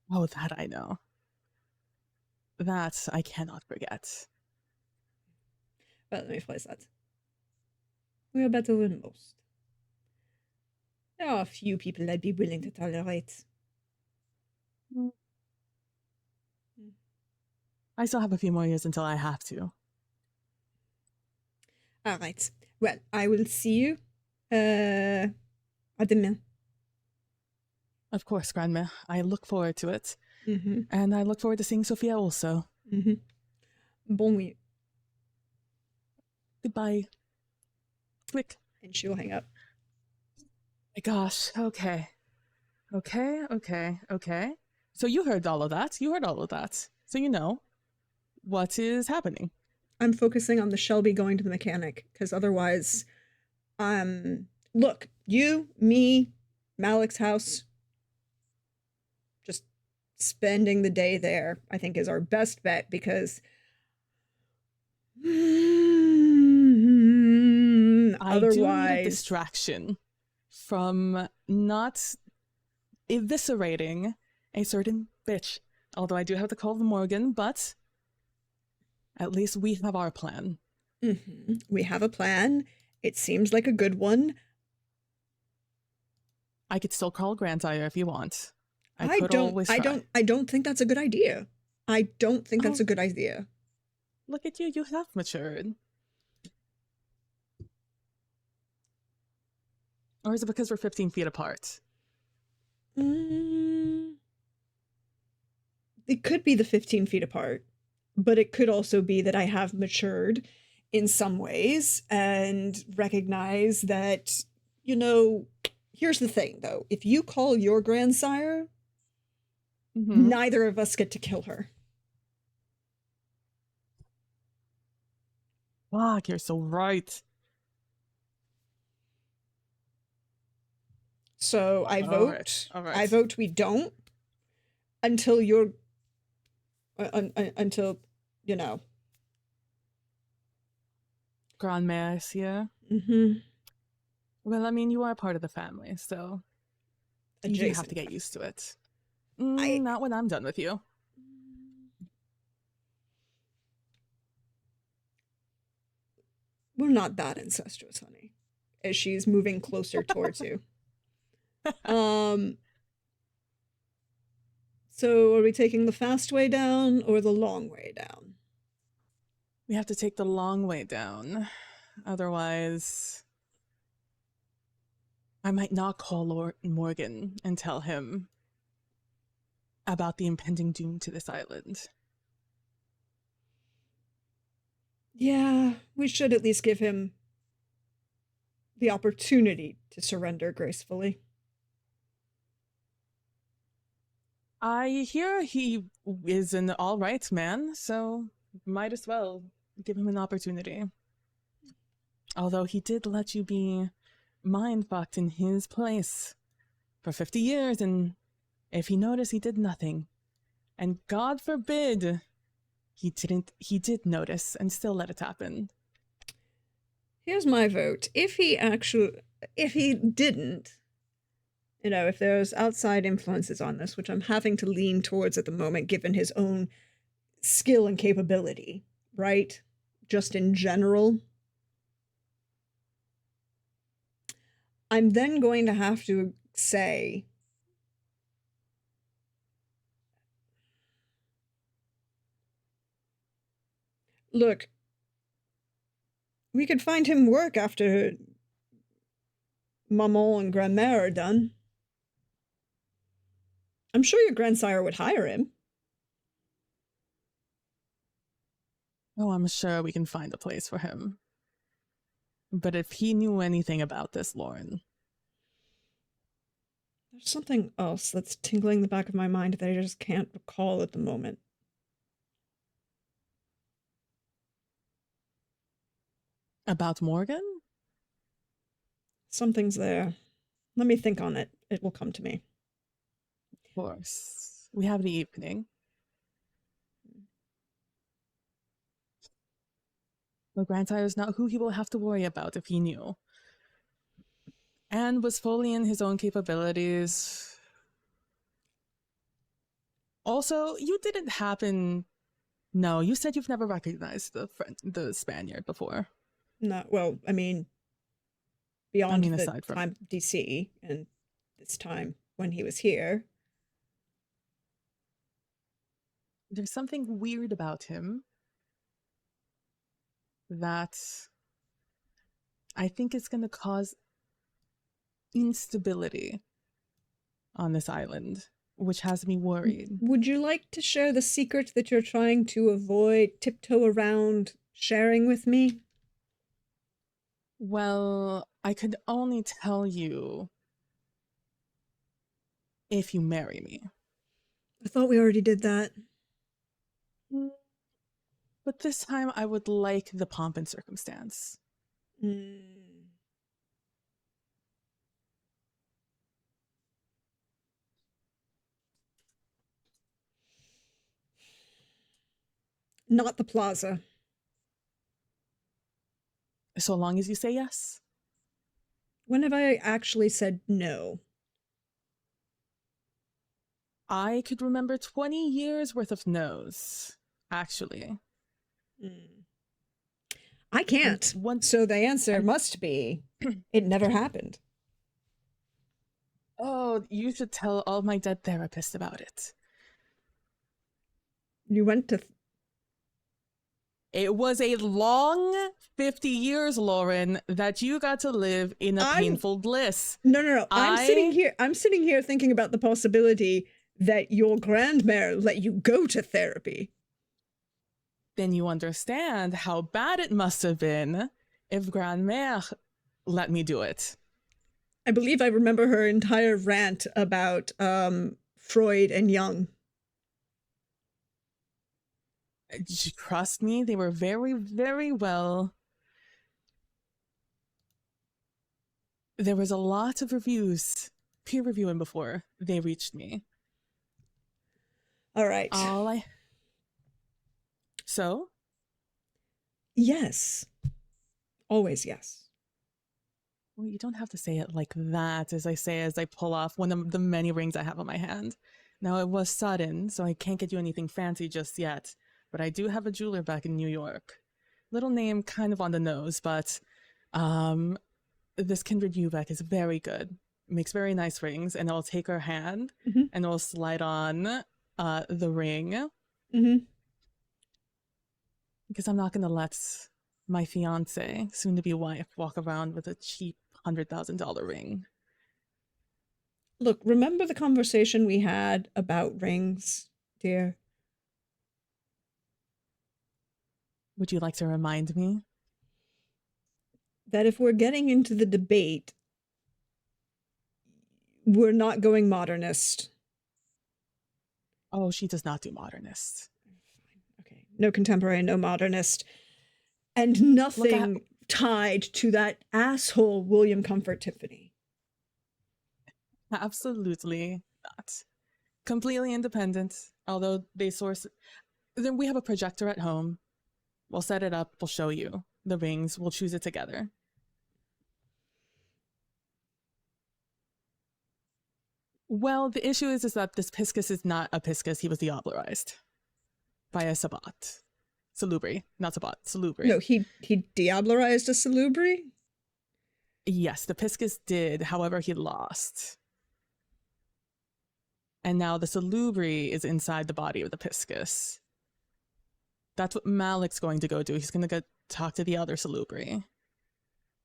[SPEAKER 3] Oh, that I know. That I cannot forget.
[SPEAKER 1] Well, let me phrase that. We are better than most. There are a few people I'd be willing to tolerate.
[SPEAKER 3] I still have a few more years until I have to.
[SPEAKER 1] All right. Well, I will see you. À demain.
[SPEAKER 3] Of course, Grandma. I look forward to it.
[SPEAKER 1] Mm-hmm.
[SPEAKER 3] And I look forward to seeing Sophia also.
[SPEAKER 1] Mm-hmm. Bon nuit.
[SPEAKER 3] Goodbye. Quick.
[SPEAKER 1] And she'll hang up.
[SPEAKER 3] My gosh. Okay. Okay. So you heard all of that. So you know what is happening.
[SPEAKER 1] I'm focusing on the Shelby going to the mechanic, because otherwise, look, you, me, Malik's house, just spending the day there, I think is our best bet, because
[SPEAKER 3] I do need a distraction from not eviscerating a certain bitch. Although I do have to call the Morgan, but at least we have our plan.
[SPEAKER 1] Mm-hmm. We have a plan. It seems like a good one.
[SPEAKER 3] I could still call Grandsire if you want.
[SPEAKER 1] I don't think that's a good idea. I don't think that's a good idea.
[SPEAKER 3] Look at you, you have matured. Or is it because we're 15 feet apart?
[SPEAKER 1] It could be the 15 feet apart, but it could also be that I have matured in some ways and recognize that, here's the thing, though. If you call your grandsire, neither of us get to kill her.
[SPEAKER 3] Fuck, you're so right.
[SPEAKER 1] So I vote.
[SPEAKER 3] All right.
[SPEAKER 1] I vote we don't until you're until
[SPEAKER 3] Grandma's here.
[SPEAKER 1] Mm-hmm.
[SPEAKER 3] Well, I mean, you are part of the family, so you have to get used to it. Not when I'm done with you.
[SPEAKER 1] We're not that incestuous, honey. As she's moving closer towards you. So are we taking the fast way down or the long way down?
[SPEAKER 3] We have to take the long way down. Otherwise, I might not call Lord Morgan and tell him about the impending doom to this island.
[SPEAKER 1] Yeah, we should at least give him the opportunity to surrender gracefully.
[SPEAKER 3] I hear he is an all right man, so might as well give him an opportunity. Although he did let you be mind-fucked in his place for 50 years, and if he noticed, he did nothing. And God forbid he did notice and still let it happen.
[SPEAKER 1] Here's my vote. If he didn't, if there's outside influences on this, which I'm having to lean towards at the moment, given his own skill and capability, right? Just in general. I'm then going to have to say, look, we could find him work after Maman and Grandmère are done. I'm sure your grandsire would hire him.
[SPEAKER 3] Oh, I'm sure we can find a place for him. But if he knew anything about this, Lauren...
[SPEAKER 1] There's something else that's tingling the back of my mind that I just can't recall at the moment.
[SPEAKER 3] About Morgan?
[SPEAKER 1] Something's there. Let me think on it. It will come to me.
[SPEAKER 3] Of course. We have the evening. The grandsire is not who he will have to worry about if he knew. And was fully in his own capabilities. Also, you didn't happen... No, you said you've never recognized the Spaniard before.
[SPEAKER 1] No, well, I mean, beyond the
[SPEAKER 3] aside from
[SPEAKER 1] time DC and this time when he was here.
[SPEAKER 3] There's something weird about him that I think is going to cause instability on this island, which has me worried.
[SPEAKER 1] Would you like to share the secret that you're trying to avoid, tiptoe around sharing with me?
[SPEAKER 3] Well, I could only tell you if you marry me.
[SPEAKER 1] I thought we already did that.
[SPEAKER 3] But this time I would like the pomp and circumstance.
[SPEAKER 1] Not the plaza.
[SPEAKER 3] So long as you say yes.
[SPEAKER 1] When have I actually said no?
[SPEAKER 3] I could remember 20 years worth of no's, actually.
[SPEAKER 1] I can't. So the answer must be, it never happened.
[SPEAKER 3] Oh, you should tell all my dead therapists about it.
[SPEAKER 1] You went to...
[SPEAKER 3] It was a long 50 years, Lauren, that you got to live in a painful bliss.
[SPEAKER 1] No. I'm sitting here thinking about the possibility that your grandmère let you go to therapy.
[SPEAKER 3] Then you understand how bad it must have been if grandmère let me do it.
[SPEAKER 1] I believe I remember her entire rant about Freud and Jung.
[SPEAKER 3] Trust me, they were very, very well. There was a lot of reviews, peer reviewing before they reached me.
[SPEAKER 1] All right.
[SPEAKER 3] So?
[SPEAKER 1] Yes. Always yes.
[SPEAKER 3] Well, you don't have to say it like that, as I pull off one of the many rings I have on my hand. Now, it was sudden, so I can't get you anything fancy just yet, but I do have a jeweler back in New York. Little name kind of on the nose, but this Kindred Ubeck is very good. Makes very nice rings, and I'll take her hand and I'll slide on the ring. Because I'm not going to let my fiance, soon-to-be wife, walk around with a cheap $100,000 ring.
[SPEAKER 1] Look, remember the conversation we had about rings, dear?
[SPEAKER 3] Would you like to remind me?
[SPEAKER 1] That if we're getting into the debate, we're not going modernist.
[SPEAKER 3] Oh, she does not do modernist.
[SPEAKER 1] Okay. No contemporary, no modernist. And nothing tied to that asshole William Comfort Tiffany.
[SPEAKER 3] Absolutely not. Completely independent, although they source... Then we have a projector at home. We'll set it up, we'll show you the rings, we'll choose it together. Well, the issue is that this Piscus is not a Piscus, he was diablerized by a Sabbat. Salubri, not Sabbat, Salubri.
[SPEAKER 1] No, he diablerized a Salubri?
[SPEAKER 3] Yes, the Piscus did, however he lost. And now the Salubri is inside the body of the Piscus. That's what Malik's going to go do. He's going to go talk to the other Salubri.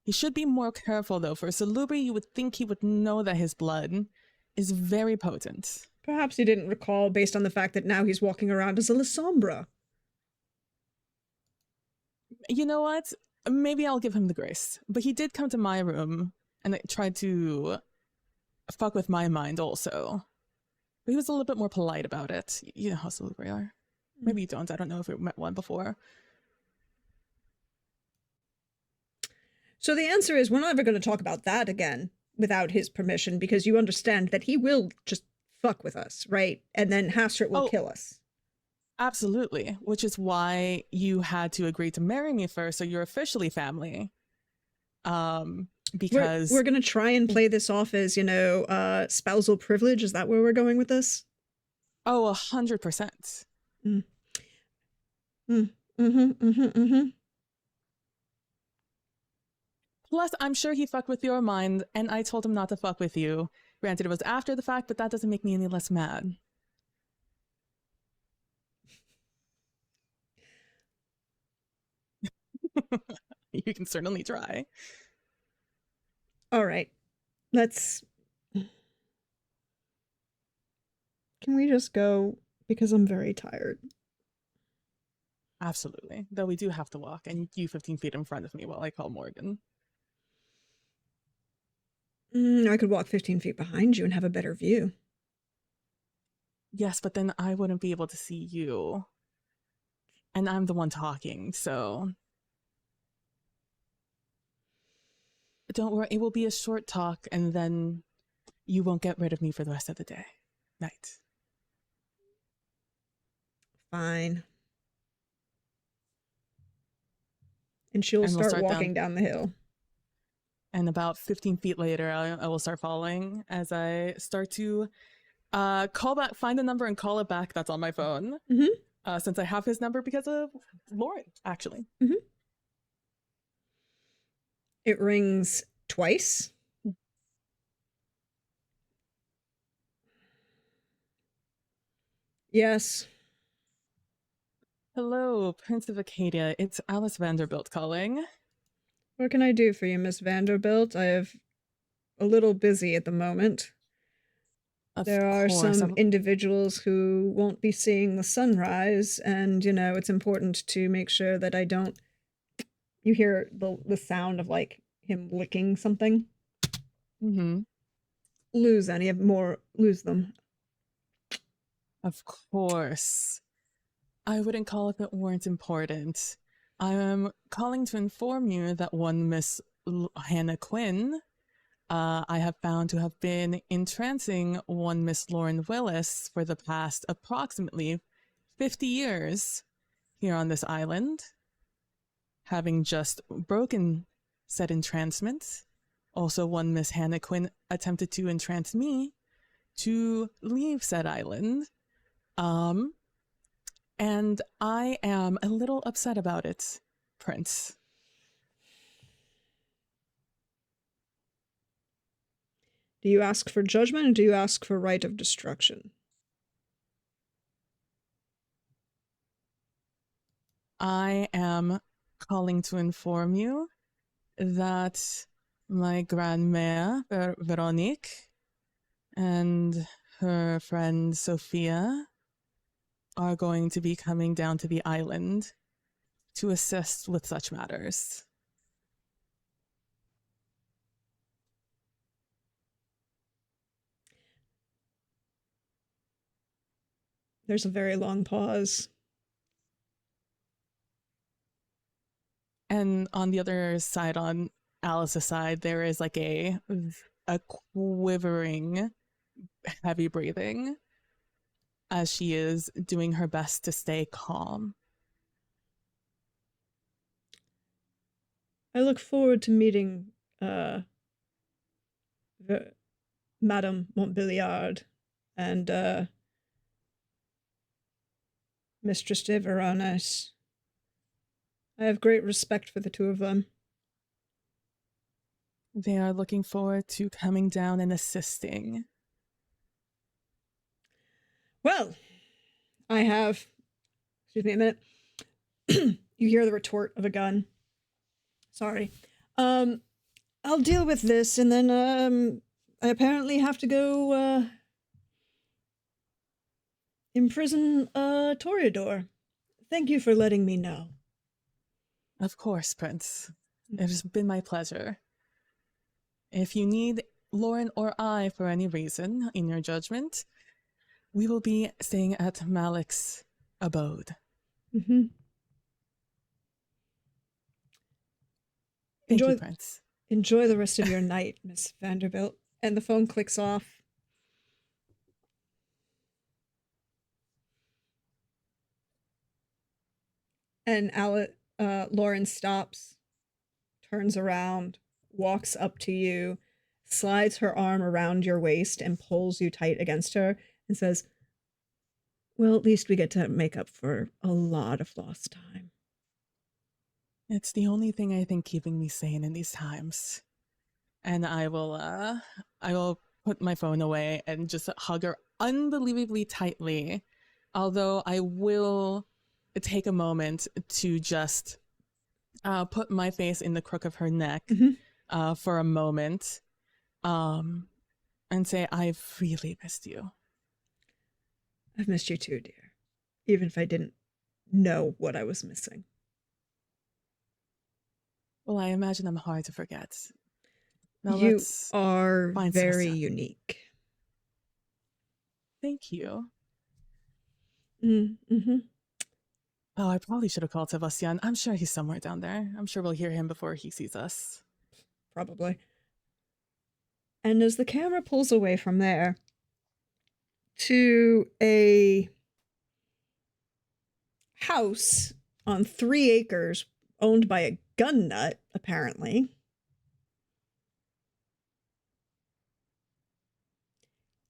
[SPEAKER 3] He should be more careful, though. For a Salubri, you would think he would know that his blood is very potent.
[SPEAKER 1] Perhaps he didn't recall based on the fact that now he's walking around as a La Sombra.
[SPEAKER 3] You know what? Maybe I'll give him the grace. But he did come to my room and tried to fuck with my mind also. But he was a little bit more polite about it. You know how Salubri are. Maybe you don't. I don't know if we met one before.
[SPEAKER 1] So the answer is we're never going to talk about that again without his permission, because you understand that he will just fuck with us, right? And then Hastrit will kill us.
[SPEAKER 3] Absolutely. Which is why you had to agree to marry me first, so you're officially family. Because
[SPEAKER 1] we're going to try and play this off as, spousal privilege. Is that where we're going with this?
[SPEAKER 3] Oh, 100%. Plus, I'm sure he fucked with your mind, and I told him not to fuck with you. Granted, it was after the fact, but that doesn't make me any less mad. you can certainly try.
[SPEAKER 1] All right. Let's. Can we just go? Because I'm very tired.
[SPEAKER 3] Absolutely. Though we do have to walk, and you 15 feet in front of me while I call Morgan.
[SPEAKER 1] I could walk 15 feet behind you and have a better view.
[SPEAKER 3] Yes, but then I wouldn't be able to see you. And I'm the one talking, so. Don't worry, it will be a short talk, and then you won't get rid of me for the rest of the day. Night.
[SPEAKER 1] Fine. And she'll
[SPEAKER 3] And we'll
[SPEAKER 1] start
[SPEAKER 3] start
[SPEAKER 1] walking
[SPEAKER 3] down.
[SPEAKER 1] down the hill.
[SPEAKER 3] And about 15 feet later, I will start following as I start to call back, find the number and call it back that's on my phone. Since I have his number because of Lauren, actually.
[SPEAKER 1] It rings twice. Yes.
[SPEAKER 3] Hello, Prince of Acadia. It's Alice Vanderbilt calling.
[SPEAKER 1] What can I do for you, Miss Vanderbilt? I have a little busy at the moment. There are some individuals who won't be seeing the sunrise, and, you know, it's important to make sure that I don't... You hear the sound of, like, him licking something. Lose them.
[SPEAKER 3] Of course. I wouldn't call if it weren't important. I am calling to inform you that one Miss Hannah Quinn, I have found to have been entrancing one Miss Lauren Willis for the past approximately 50 years here on this island. Having just broken said entrancement, also one Miss Hannah Quinn attempted to entrance me to leave said island. And I am a little upset about it, Prince.
[SPEAKER 1] Do you ask for judgment or do you ask for right of destruction?
[SPEAKER 3] I am calling to inform you that my grandmère, Veronique, and her friend Sophia are going to be coming down to the island to assist with such matters.
[SPEAKER 1] There's a very long pause.
[SPEAKER 3] And on the other side, on Alice's side, there is like a quivering, heavy breathing as she is doing her best to stay calm.
[SPEAKER 1] I look forward to meeting Madame Montbéliard and Mistress de Veronis. I have great respect for the two of them.
[SPEAKER 3] They are looking forward to coming down and assisting.
[SPEAKER 1] Well, I have... Excuse me a minute. You hear the retort of a gun. Sorry. I'll deal with this, and then, I apparently have to go, imprison, Toreador. Thank you for letting me know.
[SPEAKER 3] Of course, Prince. It has been my pleasure. If you need Lauren or I for any reason, in your judgment, we will be staying at Malik's abode. Thank you, Prince.
[SPEAKER 1] Enjoy the rest of your night, Miss Vanderbilt. And the phone clicks off. And Lauren stops, turns around, walks up to you, slides her arm around your waist and pulls you tight against her and says, well, at least we get to make up for a lot of lost time.
[SPEAKER 3] It's the only thing I think keeping me sane in these times. And I will put my phone away and just hug her unbelievably tightly. Although I will take a moment to just put my face in the crook of her neck
[SPEAKER 1] Mhm.
[SPEAKER 3] for a moment, and say, I've really missed you.
[SPEAKER 1] I've missed you too, dear. Even if I didn't know what I was missing.
[SPEAKER 3] Well, I imagine I'm hard to forget. Now
[SPEAKER 1] You
[SPEAKER 3] let's
[SPEAKER 1] are
[SPEAKER 3] find
[SPEAKER 1] very
[SPEAKER 3] Sebastian.
[SPEAKER 1] unique.
[SPEAKER 3] Thank you.
[SPEAKER 1] Mm-hmm.
[SPEAKER 3] Oh, I probably should have called Sebastian. I'm sure he's somewhere down there. I'm sure we'll hear him before he sees us.
[SPEAKER 1] Probably. And as the camera pulls away from there to a house on 3 acres owned by a gun nut, apparently.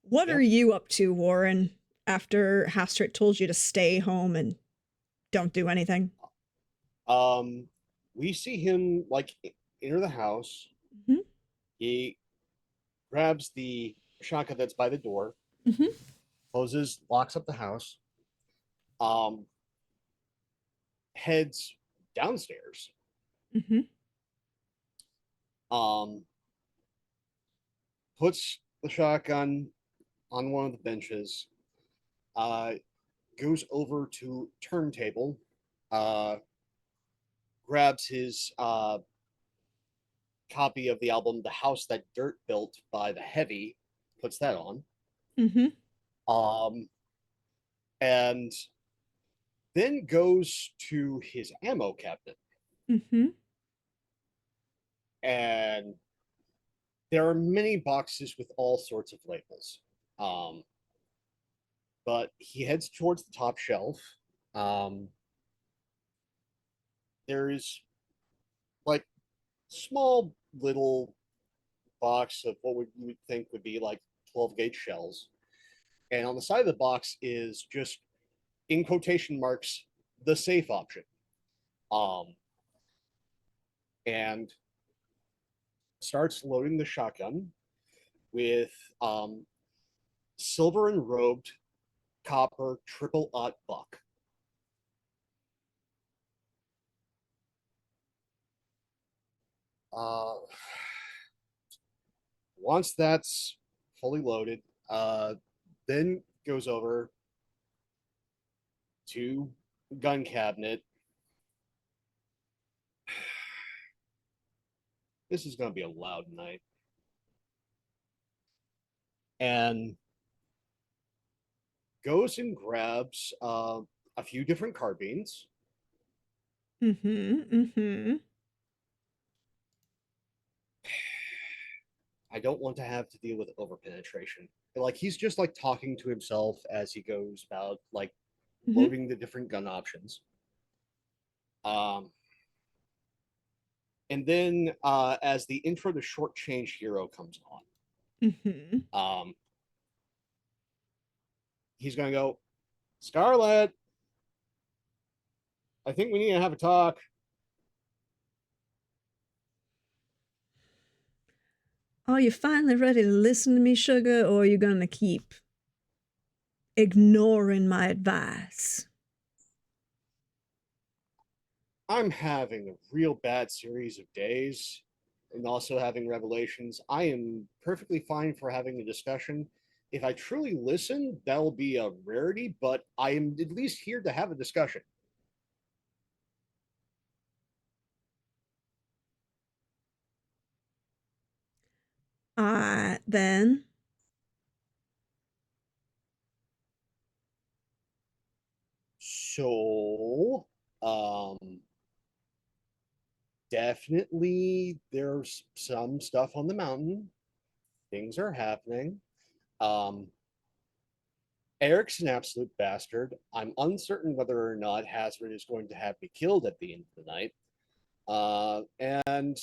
[SPEAKER 1] What
[SPEAKER 4] Yep.
[SPEAKER 1] are you up to, Warren, after Hastrit told you to stay home and don't do anything?
[SPEAKER 4] We see him like enter the house.
[SPEAKER 1] Mm-hmm.
[SPEAKER 4] He grabs the shotgun that's by the door,
[SPEAKER 1] Mm-hmm.
[SPEAKER 4] closes, locks up the house, um, heads downstairs,
[SPEAKER 1] Mm-hmm.
[SPEAKER 4] um, puts the shotgun on one of the benches, uh, goes over to turntable, uh, grabs his copy of the album "The House That Dirt Built" by the Heavy, puts that on,
[SPEAKER 1] Mm-hmm.
[SPEAKER 4] um, and then goes to his ammo cabinet.
[SPEAKER 1] Mm-hmm.
[SPEAKER 4] And there are many boxes with all sorts of labels. Um, but he heads towards the top shelf. Um, there is like small little box of what you would think would be like 12 gauge shells. And on the side of the box is just in quotation marks the safe option. Um, and starts loading the shotgun with um, silver enrobed copper triple-aught buck. Uh, once that's fully loaded, then goes over to gun cabinet. This is going to be a loud night. And goes and grabs a few different carbines.
[SPEAKER 1] Mm-hmm. Mm-hmm.
[SPEAKER 4] I don't want to have to deal with overpenetration. Like he's just like talking to himself as he goes about like
[SPEAKER 1] Mm-hmm.
[SPEAKER 4] loading the different gun options. Um, and then as the intro to Short Change Hero comes
[SPEAKER 1] Mm-hmm.
[SPEAKER 4] on, he's going to go, Scarlet, I think we need to have a talk.
[SPEAKER 1] Are you finally ready to listen to me, sugar, or are you gonna keep ignoring my advice?
[SPEAKER 4] I'm having a real bad series of days and also having revelations. I am perfectly fine for having a discussion. If I truly listen, that'll be a rarity, but I am at least here to have a discussion.
[SPEAKER 1] Then.
[SPEAKER 4] So, definitely there's some stuff on the mountain. Things are happening. Um, Eric's an absolute bastard. I'm uncertain whether or not Hazard is going to have me killed at the end of the night. And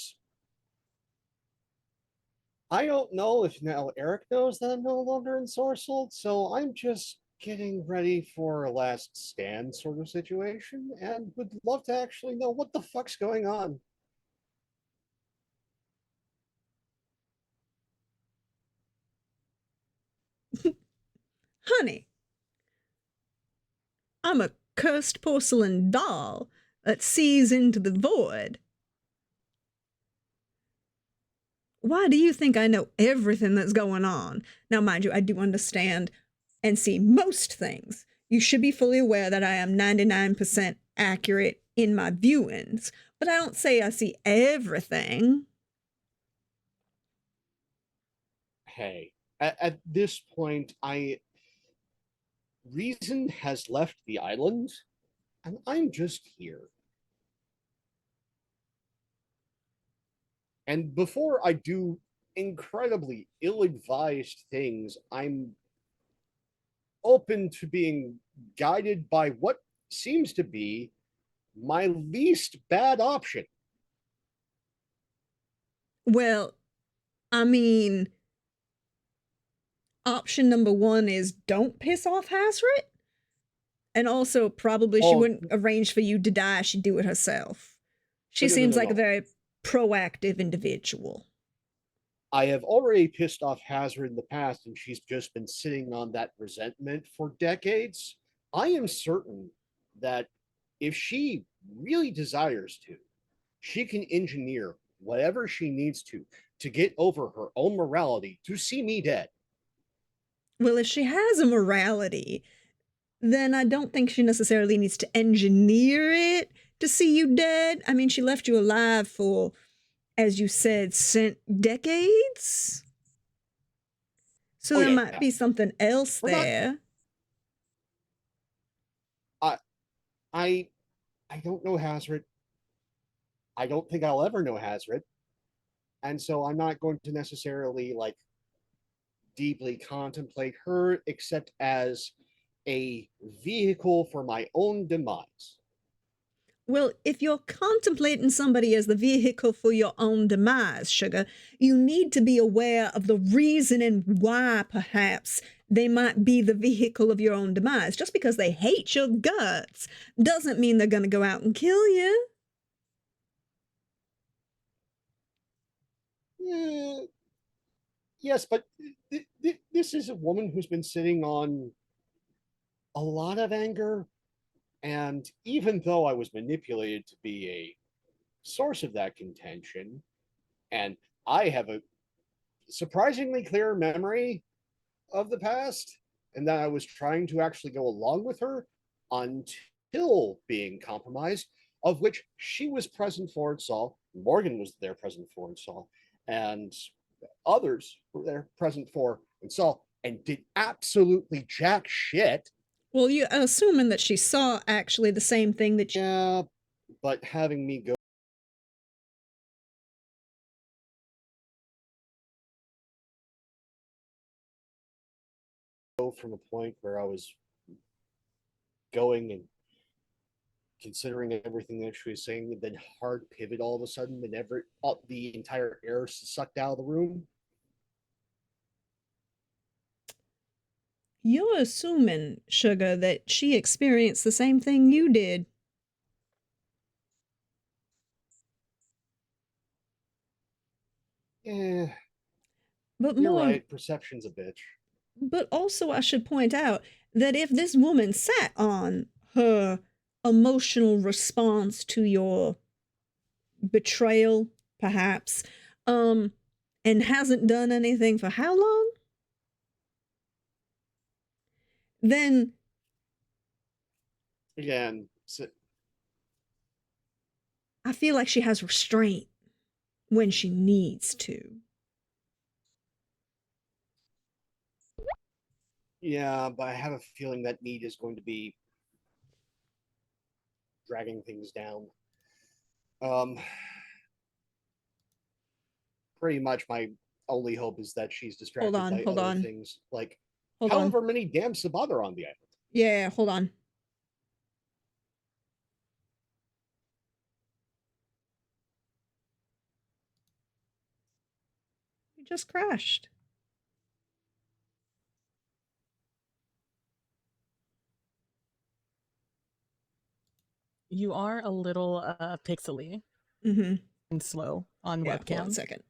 [SPEAKER 4] I don't know if now Eric knows that I'm no longer ensorcelled, so I'm just getting ready for a last stand sort of situation and would love to actually know what the fuck's going on.
[SPEAKER 1] Honey, I'm a cursed porcelain doll that sees into the void. Why do you think I know everything that's going on? Now, mind you, I do understand and see most things. You should be fully aware that I am 99% accurate in my viewings, but I don't say I see everything.
[SPEAKER 4] Hey, at this point, reason has left the island, and I'm just here. And before I do incredibly ill-advised things, I'm open to being guided by what seems to be my least bad option.
[SPEAKER 1] Well, I mean, option number one is don't piss off Hazret. And also, probably she
[SPEAKER 4] Oh,
[SPEAKER 1] wouldn't arrange for you to die, she'd do it herself. She
[SPEAKER 4] no, no, no,
[SPEAKER 1] seems
[SPEAKER 4] no,
[SPEAKER 1] like a
[SPEAKER 4] no.
[SPEAKER 1] very proactive individual.
[SPEAKER 4] I have already pissed off Hazard in the past, and she's just been sitting on that resentment for decades. I am certain that if she really desires to, she can engineer whatever she needs to get over her own morality to see me dead.
[SPEAKER 1] Well, if she has a morality, then I don't think she necessarily needs to engineer it to see you dead. I mean, she left you alive for, as you said, decades. So
[SPEAKER 4] Oh
[SPEAKER 1] there
[SPEAKER 4] yeah,
[SPEAKER 1] might be something else
[SPEAKER 4] we're not.
[SPEAKER 1] there.
[SPEAKER 4] I I I don't know Hazard. I don't think I'll ever know Hazard, and so I'm not going to necessarily like deeply contemplate her except as a vehicle for my own demise.
[SPEAKER 1] Well, if you're contemplating somebody as the vehicle for your own demise, Sugar, you need to be aware of the reasoning why perhaps they might be the vehicle of your own demise. Just because they hate your guts doesn't mean they're going to go out and kill you.
[SPEAKER 4] Yes, but this is a woman who's been sitting on a lot of anger. And even though I was manipulated to be a source of that contention, and I have a surprisingly clear memory of the past, and that I was trying to actually go along with her until being compromised, of which she was present for and saw, Morgan was there present for and saw, and others were there present for and saw, and did absolutely jack shit.
[SPEAKER 1] Well, you're assuming that she saw actually the same thing that you.
[SPEAKER 4] Yeah, but having me go from a point where I was going and considering everything that she was saying, and then hard pivot all of a sudden, and the entire air sucked out of the room.
[SPEAKER 1] You're assuming, Sugar, that she experienced the same thing you did.
[SPEAKER 4] Yeah,
[SPEAKER 1] But
[SPEAKER 4] you're
[SPEAKER 1] more
[SPEAKER 4] right. Perception's a bitch.
[SPEAKER 1] But also, I should point out that if this woman sat on her emotional response to your betrayal, perhaps, and hasn't done anything for how long, then
[SPEAKER 4] Again, so,
[SPEAKER 1] I feel like she has restraint when she needs to.
[SPEAKER 4] yeah, but I have a feeling that need is going to be dragging things down. Um, Pretty much my only hope is that she's distracted by
[SPEAKER 1] Hold
[SPEAKER 4] other
[SPEAKER 1] on,
[SPEAKER 4] things, like
[SPEAKER 1] hold on.
[SPEAKER 4] however many damn Sabbat are on the island.
[SPEAKER 1] Yeah, hold on. You just crashed.
[SPEAKER 3] You are a little pixely
[SPEAKER 1] Mm-hmm.
[SPEAKER 3] and slow on
[SPEAKER 1] Yeah, hold on a
[SPEAKER 3] webcam.
[SPEAKER 1] second.